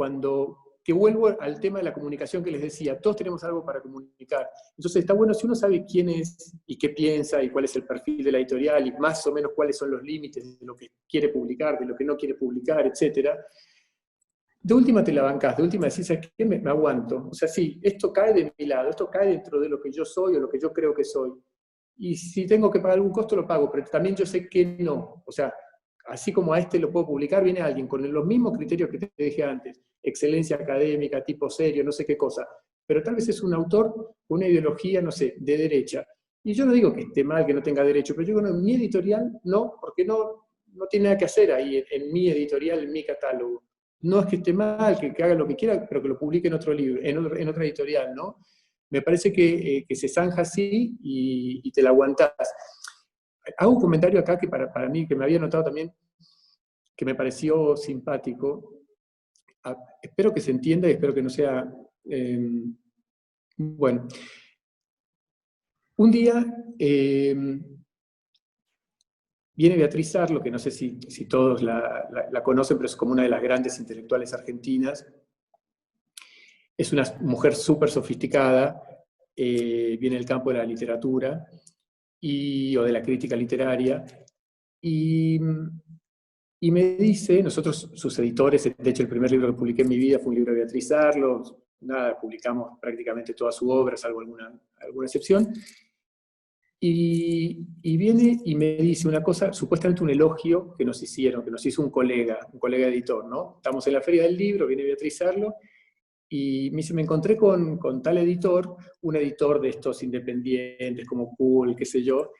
que vuelvo al tema de la comunicación que les decía, todos tenemos algo para comunicar. Entonces está bueno si uno sabe quién es y qué piensa y cuál es el perfil de la editorial y más o menos cuáles son los límites de lo que quiere publicar, de lo que no quiere publicar, etc. De última te la bancás, de última decís, ¿sabes qué? Me aguanto. O sea, sí, esto cae de mi lado, esto cae dentro de lo que yo soy o lo que yo creo que soy. Y si tengo que pagar algún costo, lo pago, pero también yo sé que no. O sea, así como a este lo puedo publicar, viene alguien con los mismos criterios que te dije antes, excelencia académica, tipo serio, no sé qué cosa, pero tal vez es un autor con una ideología, no sé, de derecha. Y yo no digo que esté mal, que no tenga derecho, pero yo digo, no, en mi editorial no, porque no tiene nada que hacer ahí en mi editorial, en mi catálogo. No es que esté mal, que haga lo que quiera, pero que lo publique en otro libro, en otra editorial, ¿no? Me parece que se zanja así y te la aguantás. Hago un comentario acá que para mí, que me había notado también, que me pareció simpático. Espero que se entienda y espero que no sea... bueno. Un día viene Beatriz Arlo, que no sé si todos la conocen, pero es como una de las grandes intelectuales argentinas. Es una mujer súper sofisticada, viene del campo de la literatura o de la crítica literaria, y me dice, nosotros, sus editores, de hecho el primer libro que publiqué en mi vida fue un libro de Beatriz Arlo, publicamos prácticamente toda su obra, salvo alguna excepción, y viene y me dice una cosa, supuestamente un elogio que nos hizo un colega editor, ¿no? Estamos en la Feria del Libro, viene Beatriz Arlo, y me dice, me encontré con tal editor, un editor de estos independientes como Pool, qué sé yo,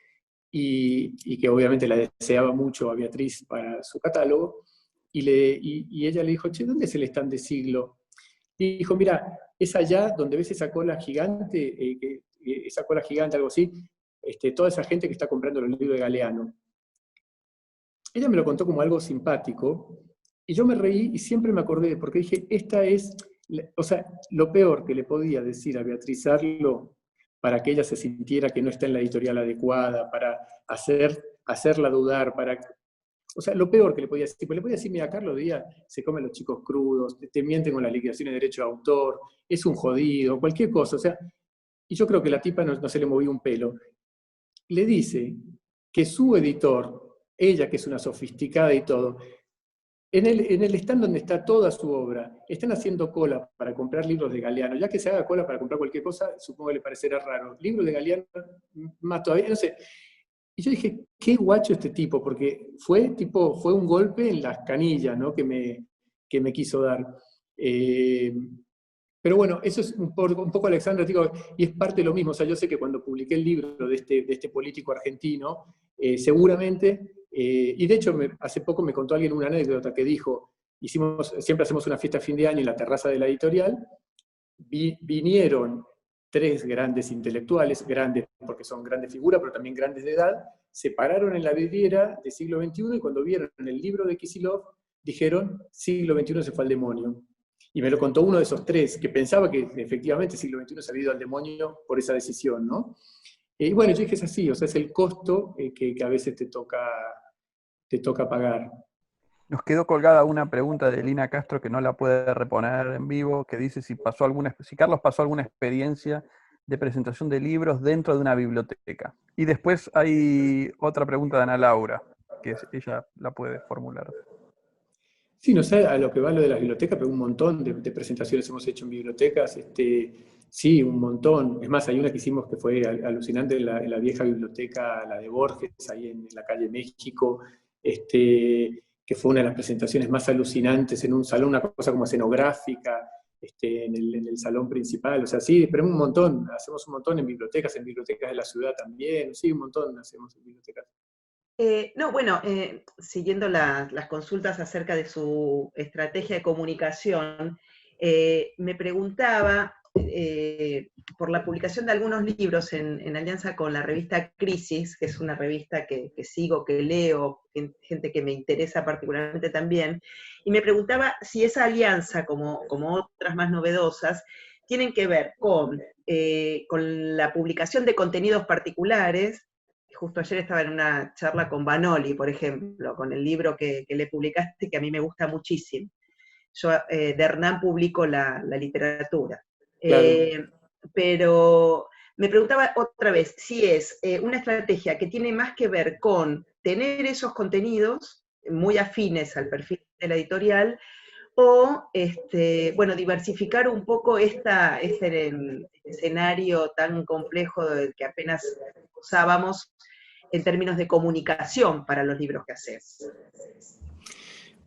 y que obviamente la deseaba mucho a Beatriz para su catálogo, y ella le dijo, che, ¿dónde es el stand de Siglo? Y dijo, mira, es allá donde ves esa cola gigante, algo así, toda esa gente que está comprando los libros de Galeano. Ella me lo contó como algo simpático, y yo me reí y siempre me acordé, porque dije, esta es, o sea, lo peor que le podía decir a Beatriz Arlo para que ella se sintiera que no está en la editorial adecuada, para hacerla dudar, o sea, lo peor que le podía decir, pues le podía decir, mira, Carlos Díaz se come a los chicos crudos, te mienten con las liquidaciones de derecho de autor, es un jodido, cualquier cosa, o sea, y yo creo que la tipa no se le movió un pelo. Le dice que su editor, ella que es una sofisticada y todo, en el stand donde está toda su obra, están haciendo cola para comprar libros de Galeano. Ya que se haga cola para comprar cualquier cosa, supongo que le parecerá raro. Libros de Galeano, más todavía, no sé. Y yo dije, qué guacho este tipo, porque fue un golpe en las canillas, ¿no? que me quiso dar. Pero bueno, eso es un poco Alexandra, digo, y es parte de lo mismo. O sea, yo sé que cuando publiqué el libro de este político argentino, seguramente, y de hecho hace poco me contó alguien una anécdota que dijo, siempre hacemos una fiesta a fin de año en la terraza de la editorial, vinieron 3 grandes intelectuales, grandes porque son grandes figuras, pero también grandes de edad, se pararon en la vidriera del siglo XXI y cuando vieron el libro de Kicillof, dijeron, siglo XXI se fue al demonio. Y me lo contó uno de esos 3, que pensaba que efectivamente el siglo XXI se había ido al demonio por esa decisión, ¿no? Y bueno, yo dije, es así, o sea, es el costo que a veces te toca pagar. Nos quedó colgada una pregunta de Lina Castro que no la puede reponer en vivo, que dice si Carlos pasó alguna experiencia de presentación de libros dentro de una biblioteca. Y después hay otra pregunta de Ana Laura, que ella la puede formular. Sí, no sé a lo que va lo de las bibliotecas, pero un montón de presentaciones hemos hecho en bibliotecas, sí, un montón. Es más, hay una que hicimos que fue alucinante en la vieja biblioteca, la de Borges, ahí en la calle México, que fue una de las presentaciones más alucinantes en un salón, una cosa como escenográfica, en el salón principal. O sea, sí, pero un montón, hacemos un montón en bibliotecas de la ciudad también, sí, un montón hacemos en bibliotecas. No, bueno, siguiendo las consultas acerca de su estrategia de comunicación, me preguntaba por la publicación de algunos libros en alianza con la revista Crisis, que es una revista que sigo, que leo, gente que me interesa particularmente también, y me preguntaba si esa alianza, como otras más novedosas, tienen que ver con la publicación de contenidos particulares. Justo ayer estaba en una charla con Banoli, por ejemplo, con el libro que le publicaste, que a mí me gusta muchísimo. Yo de Hernán publico la literatura. Claro. Pero me preguntaba otra vez si es una estrategia que tiene más que ver con tener esos contenidos muy afines al perfil de la editorial, o bueno, diversificar un poco este escenario tan complejo del que apenas usábamos en términos de comunicación para los libros que haces.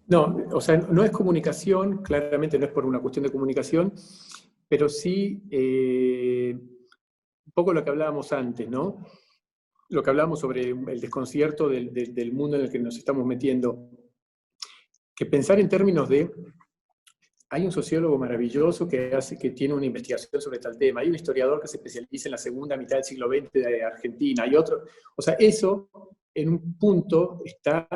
No, o sea, no es comunicación, claramente no es por una cuestión de comunicación, pero sí un poco lo que hablábamos antes, ¿no? Lo que hablábamos sobre el desconcierto del mundo en el que nos estamos metiendo. Que pensar en términos de... Hay un sociólogo maravilloso que tiene una investigación sobre tal tema, hay un historiador que se especializa en la segunda mitad del siglo XX de Argentina, hay otro... O sea, eso en un punto está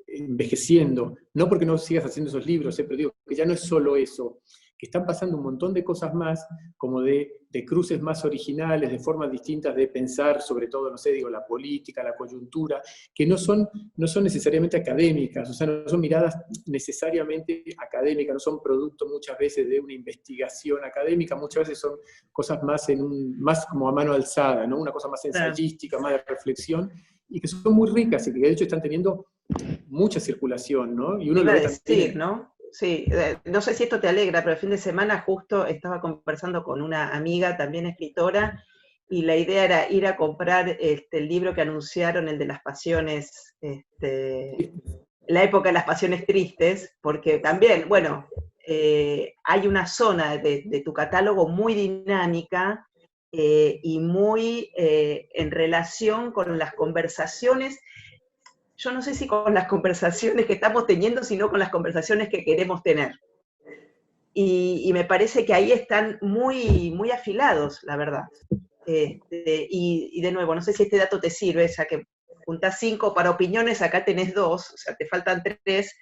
envejeciendo, no porque no sigas haciendo esos libros, pero digo que ya no es solo eso, que están pasando un montón de cosas más, como de cruces más originales, de formas distintas de pensar, sobre todo, no sé, digo, la política, la coyuntura, que no son necesariamente académicas, o sea, no son miradas necesariamente académicas, no son producto muchas veces de una investigación académica, muchas veces son cosas más más como a mano alzada, ¿no? Una cosa más ensayística, más de reflexión, y que son muy ricas y que de hecho están teniendo mucha circulación, ¿no? Y uno lo ve también, ¿no? Sí, no sé si esto te alegra, pero el fin de semana justo estaba conversando con una amiga, también escritora, y la idea era ir a comprar el libro que anunciaron, el de las pasiones, la época de las pasiones tristes, porque también, bueno, hay una zona de tu catálogo muy dinámica, y muy en relación con las conversaciones, yo no sé si con las conversaciones que estamos teniendo, sino con las conversaciones que queremos tener. Y me parece que ahí están muy, muy afilados, la verdad. Y de nuevo, no sé si este dato te sirve, ya que juntás 5 para opiniones, acá tenés 2, o sea, te faltan 3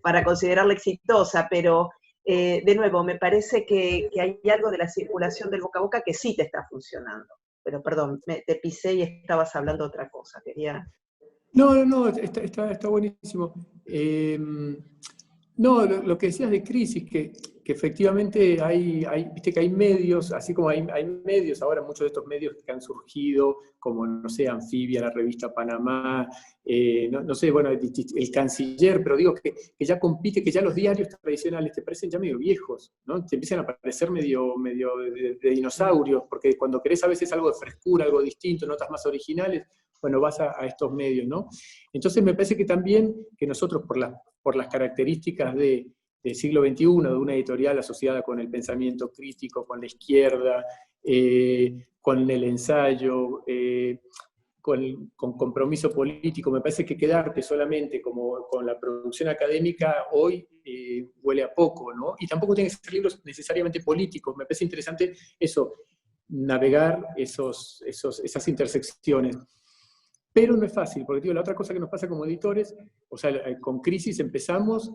para considerarla exitosa, pero de nuevo, me parece que hay algo de la circulación del boca a boca que sí te está funcionando. Pero perdón, te pisé y estabas hablando de otra cosa, quería... No, está buenísimo. No, lo que decías de crisis, que efectivamente viste que hay medios, así como hay medios ahora, muchos de estos medios que han surgido, como, no sé, Anfibia, la revista Panamá, no sé, bueno, el Canciller, pero digo que ya compite, que ya los diarios tradicionales te parecen ya medio viejos, ¿no? Te empiezan a parecer medio de dinosaurios, porque cuando querés a veces algo de frescura, algo distinto, notas más originales, bueno, vas a estos medios, ¿no? Entonces me parece que también que nosotros, por las características del siglo XXI, de una editorial asociada con el pensamiento crítico, con la izquierda, con el ensayo, con compromiso político, me parece que quedarte solamente como con la producción académica hoy huele a poco, ¿no? Y tampoco tienen que ser libros necesariamente políticos, me parece interesante eso, navegar esas intersecciones. Pero no es fácil, porque digo, la otra cosa que nos pasa como editores, o sea, con Crisis empezamos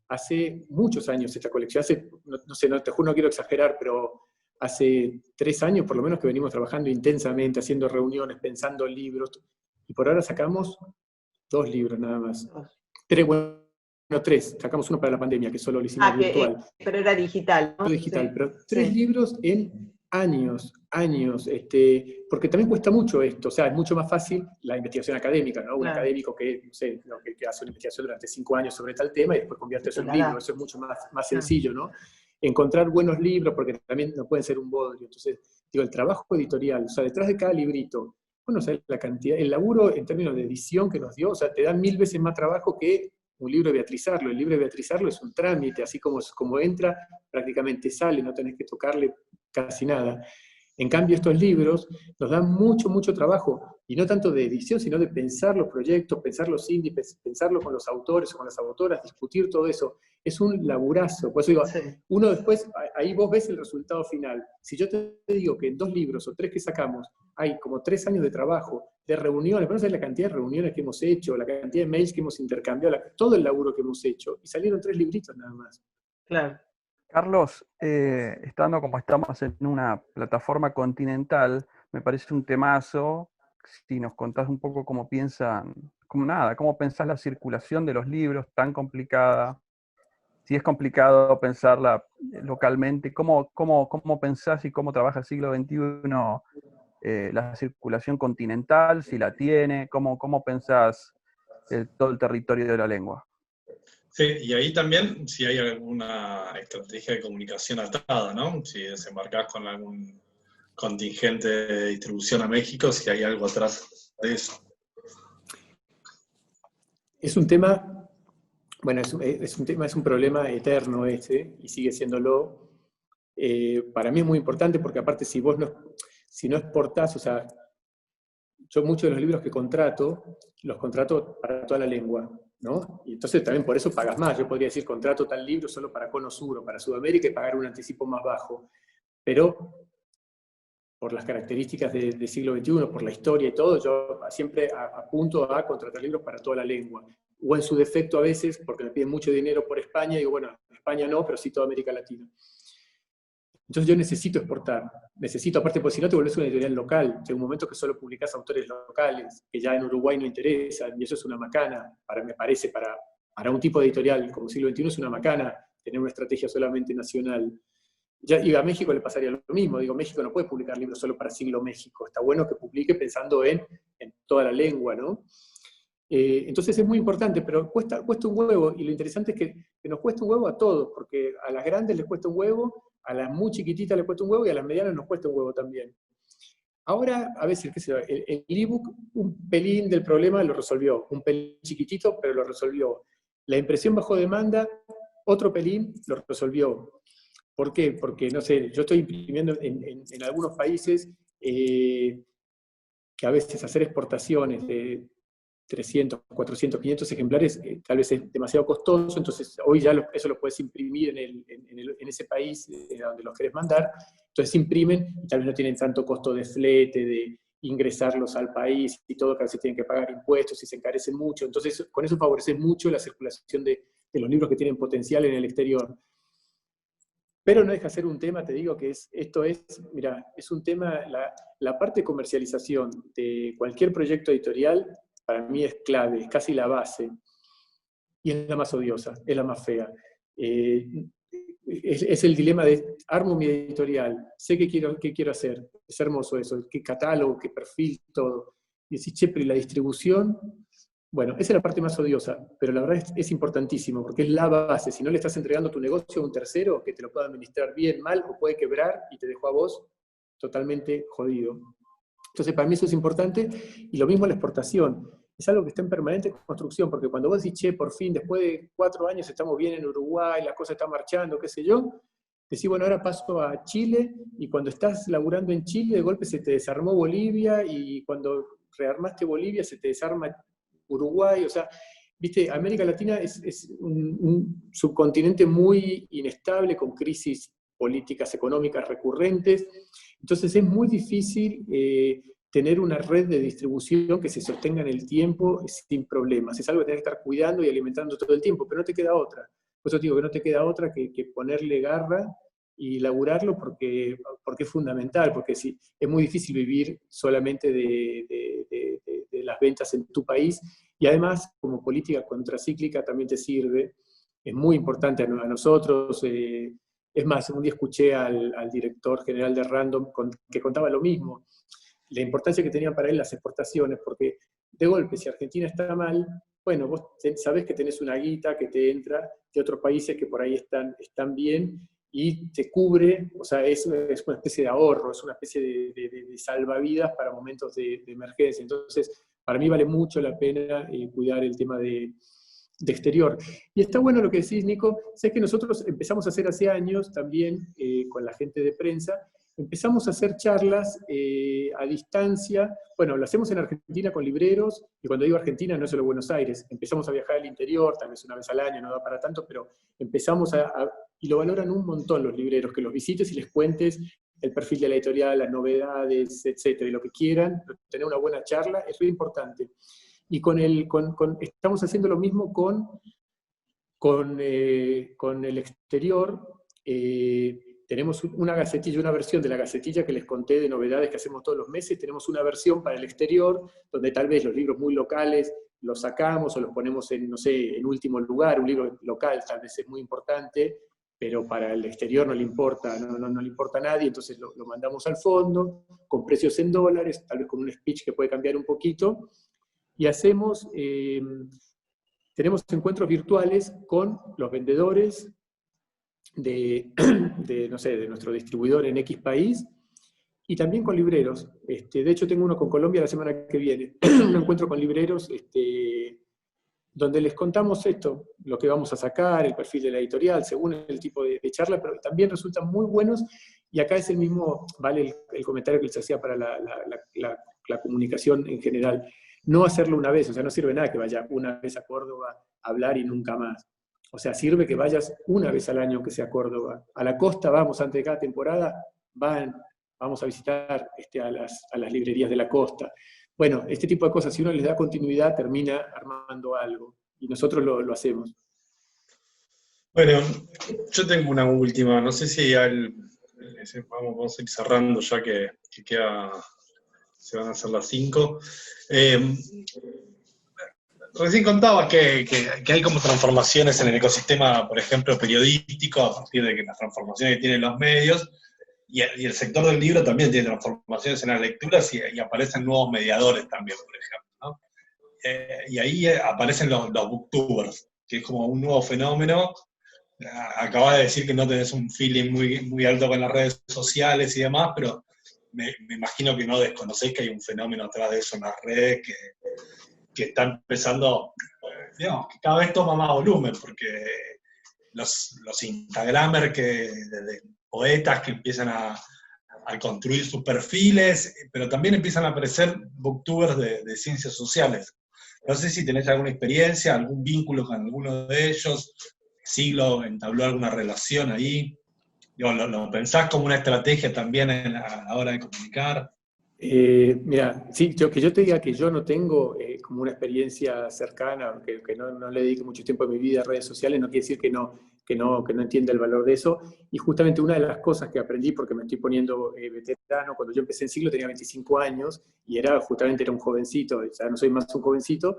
hace muchos años esta colección, no sé, te juro no quiero exagerar, pero hace 3 años por lo menos que venimos trabajando intensamente, haciendo reuniones, pensando en libros, y por ahora sacamos 2 libros nada más. 3, sacamos uno para la pandemia, que solo lo hicimos virtual. Pero era digital, ¿no? Digital, sí. Pero 3 libros en años, porque también cuesta mucho esto, o sea, es mucho más fácil la investigación académica, ¿no? Un académico que, no sé, que hace una investigación durante 5 años sobre tal tema y después convierte eso en un libro, eso es mucho más sencillo, ¿no? Encontrar buenos libros, porque también no pueden ser un bodrio, entonces, digo, el trabajo editorial, o sea, detrás de cada librito, bueno, o sea, la cantidad, el laburo en términos de edición que nos dio, o sea, te dan 1000 veces más trabajo que un libro de Beatriz Arlo. El libro de Beatriz Arlo es un trámite, así como entra, prácticamente sale, no tenés que tocarle casi nada. En cambio, estos libros nos dan mucho trabajo, y no tanto de edición, sino de pensar los proyectos, pensar los índices, pensarlo con los autores o con las autoras, discutir todo eso. Es un laburazo. Por eso digo, uno después, ahí vos ves el resultado final. Si yo te digo que en 2 libros o 3 que sacamos hay como 3 años de trabajo, de reuniones, pero no sabes la cantidad de reuniones que hemos hecho, la cantidad de mails que hemos intercambiado, todo el laburo que hemos hecho, y salieron 3 libritos nada más. Claro. Carlos, estando como estamos en una plataforma continental, me parece un temazo, si nos contás un poco cómo cómo pensás la circulación de los libros tan complicada, si es complicado pensarla localmente, cómo pensás y cómo trabaja el siglo XXI la circulación continental, si la tiene, cómo pensás todo el territorio de la lengua. Sí, y ahí también si hay alguna estrategia de comunicación atada, ¿no? Si desembarcás con algún contingente de distribución a México, si hay algo atrás de eso. Es un tema, bueno, es un problema eterno y sigue siéndolo. Para mí es muy importante porque aparte si no exportás, o sea, yo muchos de los libros que los contrato para toda la lengua, ¿no? Y entonces también por eso pagas más. Yo podría decir, contrato tal libro solo para Cono Sur o para Sudamérica y pagar un anticipo más bajo. Pero por las características del siglo XXI, por la historia y todo, yo siempre apunto a contratar libros para toda la lengua. O en su defecto a veces, porque me piden mucho dinero por España, digo, bueno, España no, pero sí toda América Latina. Entonces yo necesito exportar, aparte, porque si no te volvés una editorial local, llega un momento que solo publicás autores locales, que ya en Uruguay no interesan, y eso es una macana, me parece, para un tipo de editorial como siglo XXI es una macana tener una estrategia solamente nacional. Y a México le pasaría lo mismo, digo, México no puede publicar libros solo para Siglo México, está bueno que publique pensando en toda la lengua, ¿no? Entonces es muy importante, pero cuesta un huevo, y lo interesante es que nos cuesta un huevo a todos, porque a las grandes les cuesta un huevo, a las muy chiquititas les cuesta un huevo, y a las medianas nos cuesta un huevo también. Ahora, a veces, qué sé yo, el ebook, un pelín del problema lo resolvió, un pelín chiquitito, pero lo resolvió. La impresión bajo demanda, otro pelín lo resolvió. ¿Por qué? Porque, no sé, yo estoy imprimiendo en algunos países que a veces hacer exportaciones de 300, 400, 500 ejemplares tal vez es demasiado costoso, entonces hoy ya eso lo puedes imprimir en ese país donde los querés mandar, entonces imprimen y tal vez no tienen tanto costo de flete, de ingresarlos al país y todo, que a veces tienen que pagar impuestos y se encarecen mucho, entonces con eso favoreces mucho la circulación de los libros que tienen potencial en el exterior. Pero no deja de ser un tema, te digo, que mira, es un tema, la parte de comercialización de cualquier proyecto editorial, para mí es clave, es casi la base, y es la más odiosa, es la más fea. Es el dilema de, armo mi editorial, sé qué quiero hacer, es hermoso eso, qué catálogo, qué perfil, todo. Y decís, che, pero ¿y la distribución? Bueno, esa es la parte más odiosa, pero la verdad es importantísimo, porque es la base. Si no le estás entregando tu negocio a un tercero que te lo pueda administrar bien, mal, o puede quebrar y te dejó a vos totalmente jodido. Entonces, para mí eso es importante, y lo mismo la exportación. Es algo que está en permanente construcción, porque cuando vos decís, che, por fin, después de 4 años estamos bien en Uruguay, las cosas están marchando, qué sé yo, decís, bueno, ahora paso a Chile, y cuando estás laburando en Chile, de golpe se te desarmó Bolivia, y cuando rearmaste Bolivia se te desarma Uruguay, o sea, viste, América Latina es un subcontinente muy inestable, con crisis políticas económicas recurrentes, entonces es muy difícil tener una red de distribución que se sostenga en el tiempo sin problemas. Es algo que tenés que estar cuidando y alimentando todo el tiempo, pero no te queda otra. Por eso digo que no te queda otra que ponerle garra y laburarlo porque es fundamental, porque sí, es muy difícil vivir solamente de las ventas en tu país, y además, como política contracíclica también te sirve, es muy importante a nosotros. Es más, un día escuché al director general de Random que contaba lo mismo, la importancia que tenían para él las exportaciones, porque de golpe, si Argentina está mal, bueno, vos sabés que tenés una guita que te entra de otros países que por ahí están bien, y te cubre, o sea, es una especie de ahorro, es una especie de salvavidas para momentos de emergencia. Entonces, para mí vale mucho la pena cuidar el tema de exterior. Y está bueno lo que decís, Nico, sé que nosotros empezamos a hacer hace años también con la gente de prensa, empezamos a hacer charlas a distancia. Bueno, lo hacemos en Argentina con libreros, y cuando digo Argentina no es solo Buenos Aires, empezamos a viajar al interior, tal vez una vez al año, no da para tanto, pero empezamos y lo valoran un montón los libreros, que los visites y les cuentes el perfil de la editorial, las novedades, etcétera, y lo que quieran, tener una buena charla, es muy importante. Y estamos haciendo lo mismo con el exterior. Tenemos una gacetilla, una versión de la gacetilla que les conté de novedades que hacemos todos los meses. Tenemos una versión para el exterior, donde tal vez los libros muy locales los sacamos o los ponemos en, no sé, en último lugar. Un libro local tal vez es muy importante, pero para el exterior no le importa, no le importa a nadie, entonces lo mandamos al fondo, con precios en dólares, tal vez con un speech que puede cambiar un poquito, y tenemos encuentros virtuales con los vendedores de nuestro distribuidor en X país, y también con libreros. De hecho, tengo uno con Colombia la semana que viene, un encuentro con libreros, donde les contamos esto, lo que vamos a sacar, el perfil de la editorial, según el tipo de charla, pero también resultan muy buenos, y acá es el mismo, vale el comentario que les hacía para la comunicación en general. No hacerlo una vez, o sea, no sirve nada que vaya una vez a Córdoba a hablar y nunca más. O sea, sirve que vayas una vez al año que sea a Córdoba. A la costa vamos antes de cada temporada, vamos a visitar a las librerías de la costa. Bueno, este tipo de cosas, si uno les da continuidad, termina armando algo. Y nosotros lo hacemos. Bueno, yo tengo una última. No sé si vamos a ir cerrando ya que se van a hacer las 5. Recién contabas que hay como transformaciones en el ecosistema, por ejemplo, periodístico, a partir de que las transformaciones que tienen los medios, y el sector del libro también tiene transformaciones en las lecturas, y aparecen nuevos mediadores también, por ejemplo, ¿no? Y ahí aparecen los booktubers, que es como un nuevo fenómeno. Acabas de decir que no tenés un feeling muy, muy alto con las redes sociales y demás, pero me imagino que no desconocés que hay un fenómeno atrás de eso en las redes que está empezando, digamos, que cada vez toma más volumen, porque los Instagramers, poetas que empiezan a a construir sus perfiles, pero también empiezan a aparecer booktubers de ciencias sociales. No sé si tenés alguna experiencia, algún vínculo con alguno de ellos, Siglo entabló alguna relación ahí. Digo, ¿lo pensás como una estrategia también a la hora de comunicar? Mira, sí, que yo te diga que yo no tengo como una experiencia cercana, que no le dedique mucho tiempo de mi vida a redes sociales, no quiere decir que no entienda el valor de eso. Y justamente una de las cosas que aprendí, porque me estoy poniendo veterano, cuando yo empecé en Siglo tenía 25 años y justamente era un jovencito, ya no soy más un jovencito.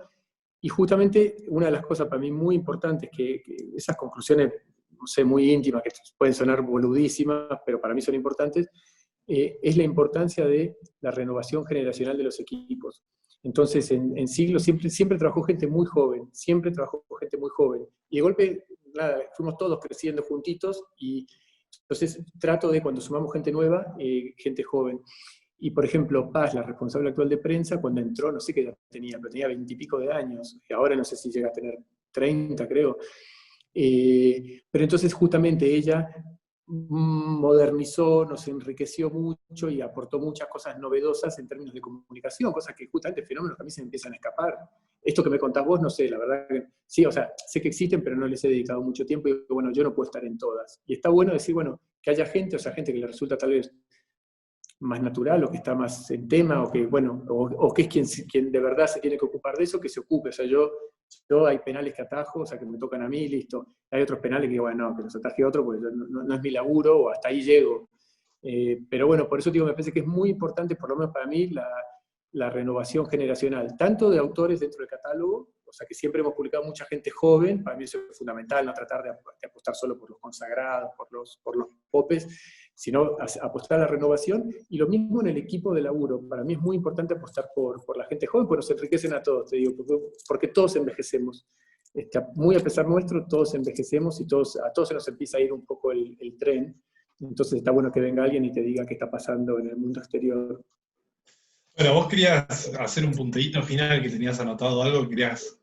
Y justamente una de las cosas para mí muy importantes, que esas conclusiones, no sé, muy íntimas, que pueden sonar boludísimas, pero para mí son importantes, es la importancia de la renovación generacional de los equipos. Entonces, en Siglo siempre trabajó gente muy joven, y de golpe, nada, fuimos todos creciendo juntitos, y entonces trato de, cuando sumamos gente nueva, gente joven. Y, por ejemplo, Paz, la responsable actual de prensa, cuando entró, no sé qué edad tenía, pero tenía 20 y pico de años, y ahora no sé si llega a tener 30, creo. Pero entonces justamente ella modernizó, nos enriqueció mucho y aportó muchas cosas novedosas en términos de comunicación, cosas que justamente fenómenos que a mí se me empiezan a escapar. Esto que me contás vos, no sé, la verdad que sí, o sea, sé que existen, pero no les he dedicado mucho tiempo y bueno, yo no puedo estar en todas. Y está bueno decir, bueno, que haya gente, o sea, gente que le resulta tal vez más natural, o que está más en tema, o que, bueno, o que es quien de verdad se tiene que ocupar de eso, que se ocupe. O sea, yo hay penales que atajo, o sea, que me tocan a mí, listo. Hay otros penales que, bueno, que los ataje otro, porque no es mi laburo, o hasta ahí llego. Pero bueno, por eso digo, me parece que es muy importante, por lo menos para mí, la renovación generacional, tanto de autores dentro del catálogo, o sea, que siempre hemos publicado mucha gente joven, para mí eso es fundamental, no tratar de apostar solo por los consagrados, por los popes, sino apostar a la renovación, y lo mismo en el equipo de laburo. Para mí es muy importante apostar por la gente joven, porque nos enriquecen a todos, te digo, porque todos envejecemos. Muy a pesar nuestro, todos envejecemos y a todos se nos empieza a ir un poco el tren. Entonces está bueno que venga alguien y te diga qué está pasando en el mundo exterior. Bueno, vos querías hacer un punteíto final, que tenías anotado algo, que querías...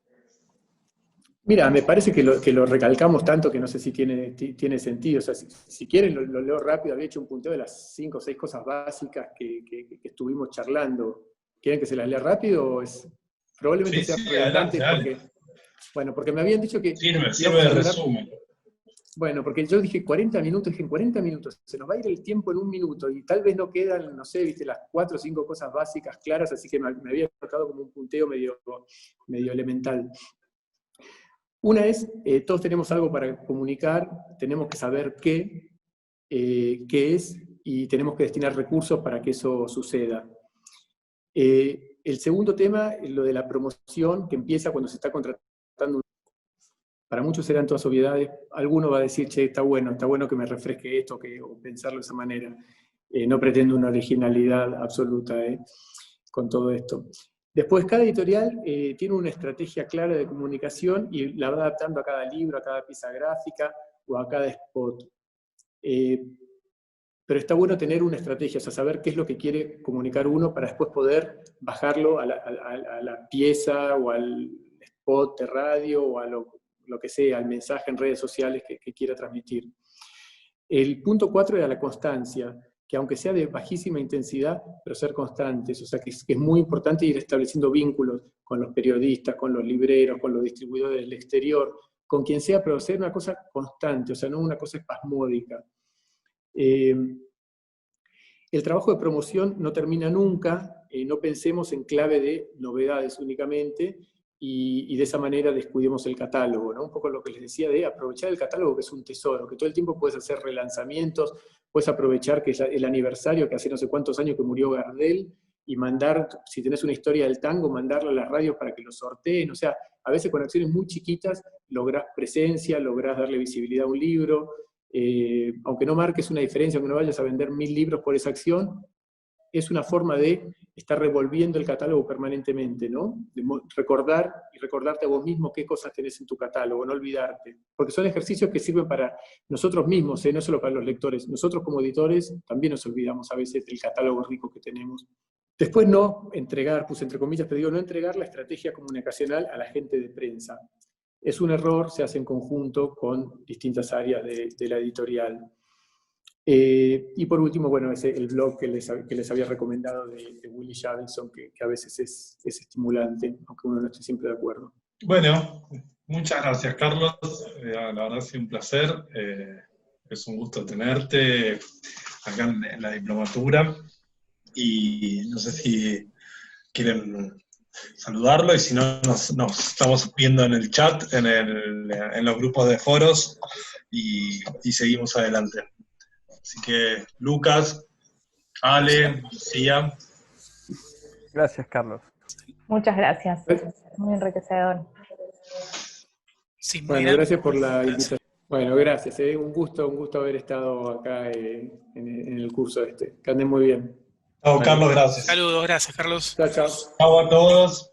Mira, me parece que lo recalcamos tanto que no sé si tiene sentido. O sea, si quieren lo leo rápido. Había hecho un punteo de las 5 o 6 cosas básicas que estuvimos charlando. ¿Quieren que se las lea rápido? Probablemente sea redundante, porque me habían dicho que... Sirve de resumen. Bueno, porque yo dije 40 minutos, dije en 40 minutos, se nos va a ir el tiempo en un minuto, y tal vez no quedan, no sé, viste, las 4 o 5 cosas básicas claras, así que me había tocado como un punteo medio elemental. Una es, todos tenemos algo para comunicar, tenemos que saber qué es, y tenemos que destinar recursos para que eso suceda. El segundo tema es lo de la promoción, que empieza cuando se está contratando. Para muchos serán todas obviedades. Alguno va a decir, che, está bueno que me refresque esto, o pensarlo de esa manera. No pretendo una originalidad absoluta con todo esto. Después, cada editorial tiene una estrategia clara de comunicación y la va adaptando a cada libro, a cada pieza gráfica o a cada spot. Pero está bueno tener una estrategia, o sea, saber qué es lo que quiere comunicar uno para después poder bajarlo a la pieza o al spot de radio o a lo que sea, al mensaje en redes sociales que quiera transmitir. El punto 4 era la constancia, que aunque sea de bajísima intensidad, pero ser constantes, o sea que es muy importante ir estableciendo vínculos con los periodistas, con los libreros, con los distribuidores del exterior, con quien sea, pero ser una cosa constante, o sea, no una cosa espasmódica. El trabajo de promoción no termina nunca, no pensemos en clave de novedades únicamente, y de esa manera descuidemos el catálogo, ¿no? Un poco lo que les decía de aprovechar el catálogo, que es un tesoro, que todo el tiempo puedes hacer relanzamientos, puedes aprovechar que es el aniversario, que hace no sé cuántos años que murió Gardel, y mandar, si tenés una historia del tango, mandarla a las radios para que lo sorteen. O sea, a veces con acciones muy chiquitas lográs presencia, lográs darle visibilidad a un libro, aunque no marques una diferencia, aunque no vayas a vender 1000 libros por esa acción, es una forma de estar revolviendo el catálogo permanentemente, ¿no? De recordar y recordarte a vos mismo qué cosas tenés en tu catálogo, no olvidarte. Porque son ejercicios que sirven para nosotros mismos, no solo para los lectores. Nosotros como editores también nos olvidamos a veces del catálogo rico que tenemos. Después no entregar, puse entre comillas, te digo, no entregar la estrategia comunicacional a la gente de prensa. Es un error, se hace en conjunto con distintas áreas de la editorial. Y por último, bueno, el blog que les había recomendado de Willie Javinson, que a veces es estimulante, aunque uno no esté siempre de acuerdo. Bueno, muchas gracias, Carlos. La verdad ha sido un placer. Es un gusto tenerte acá en la diplomatura. Y no sé si quieren saludarlo, y si no, nos estamos viendo en el chat, en los grupos de foros, y seguimos adelante. Así que, Lucas, Ale, Lucía. Gracias, Carlos. Muchas gracias. Muy enriquecedor. Sí, muy Bueno, grande. gracias por la invitación. Bueno, gracias. Un gusto haber estado acá en el curso este. Que anden muy bien. Chao, Carlos, gracias. Saludos, gracias, Carlos. Chao, chao. Chao a todos.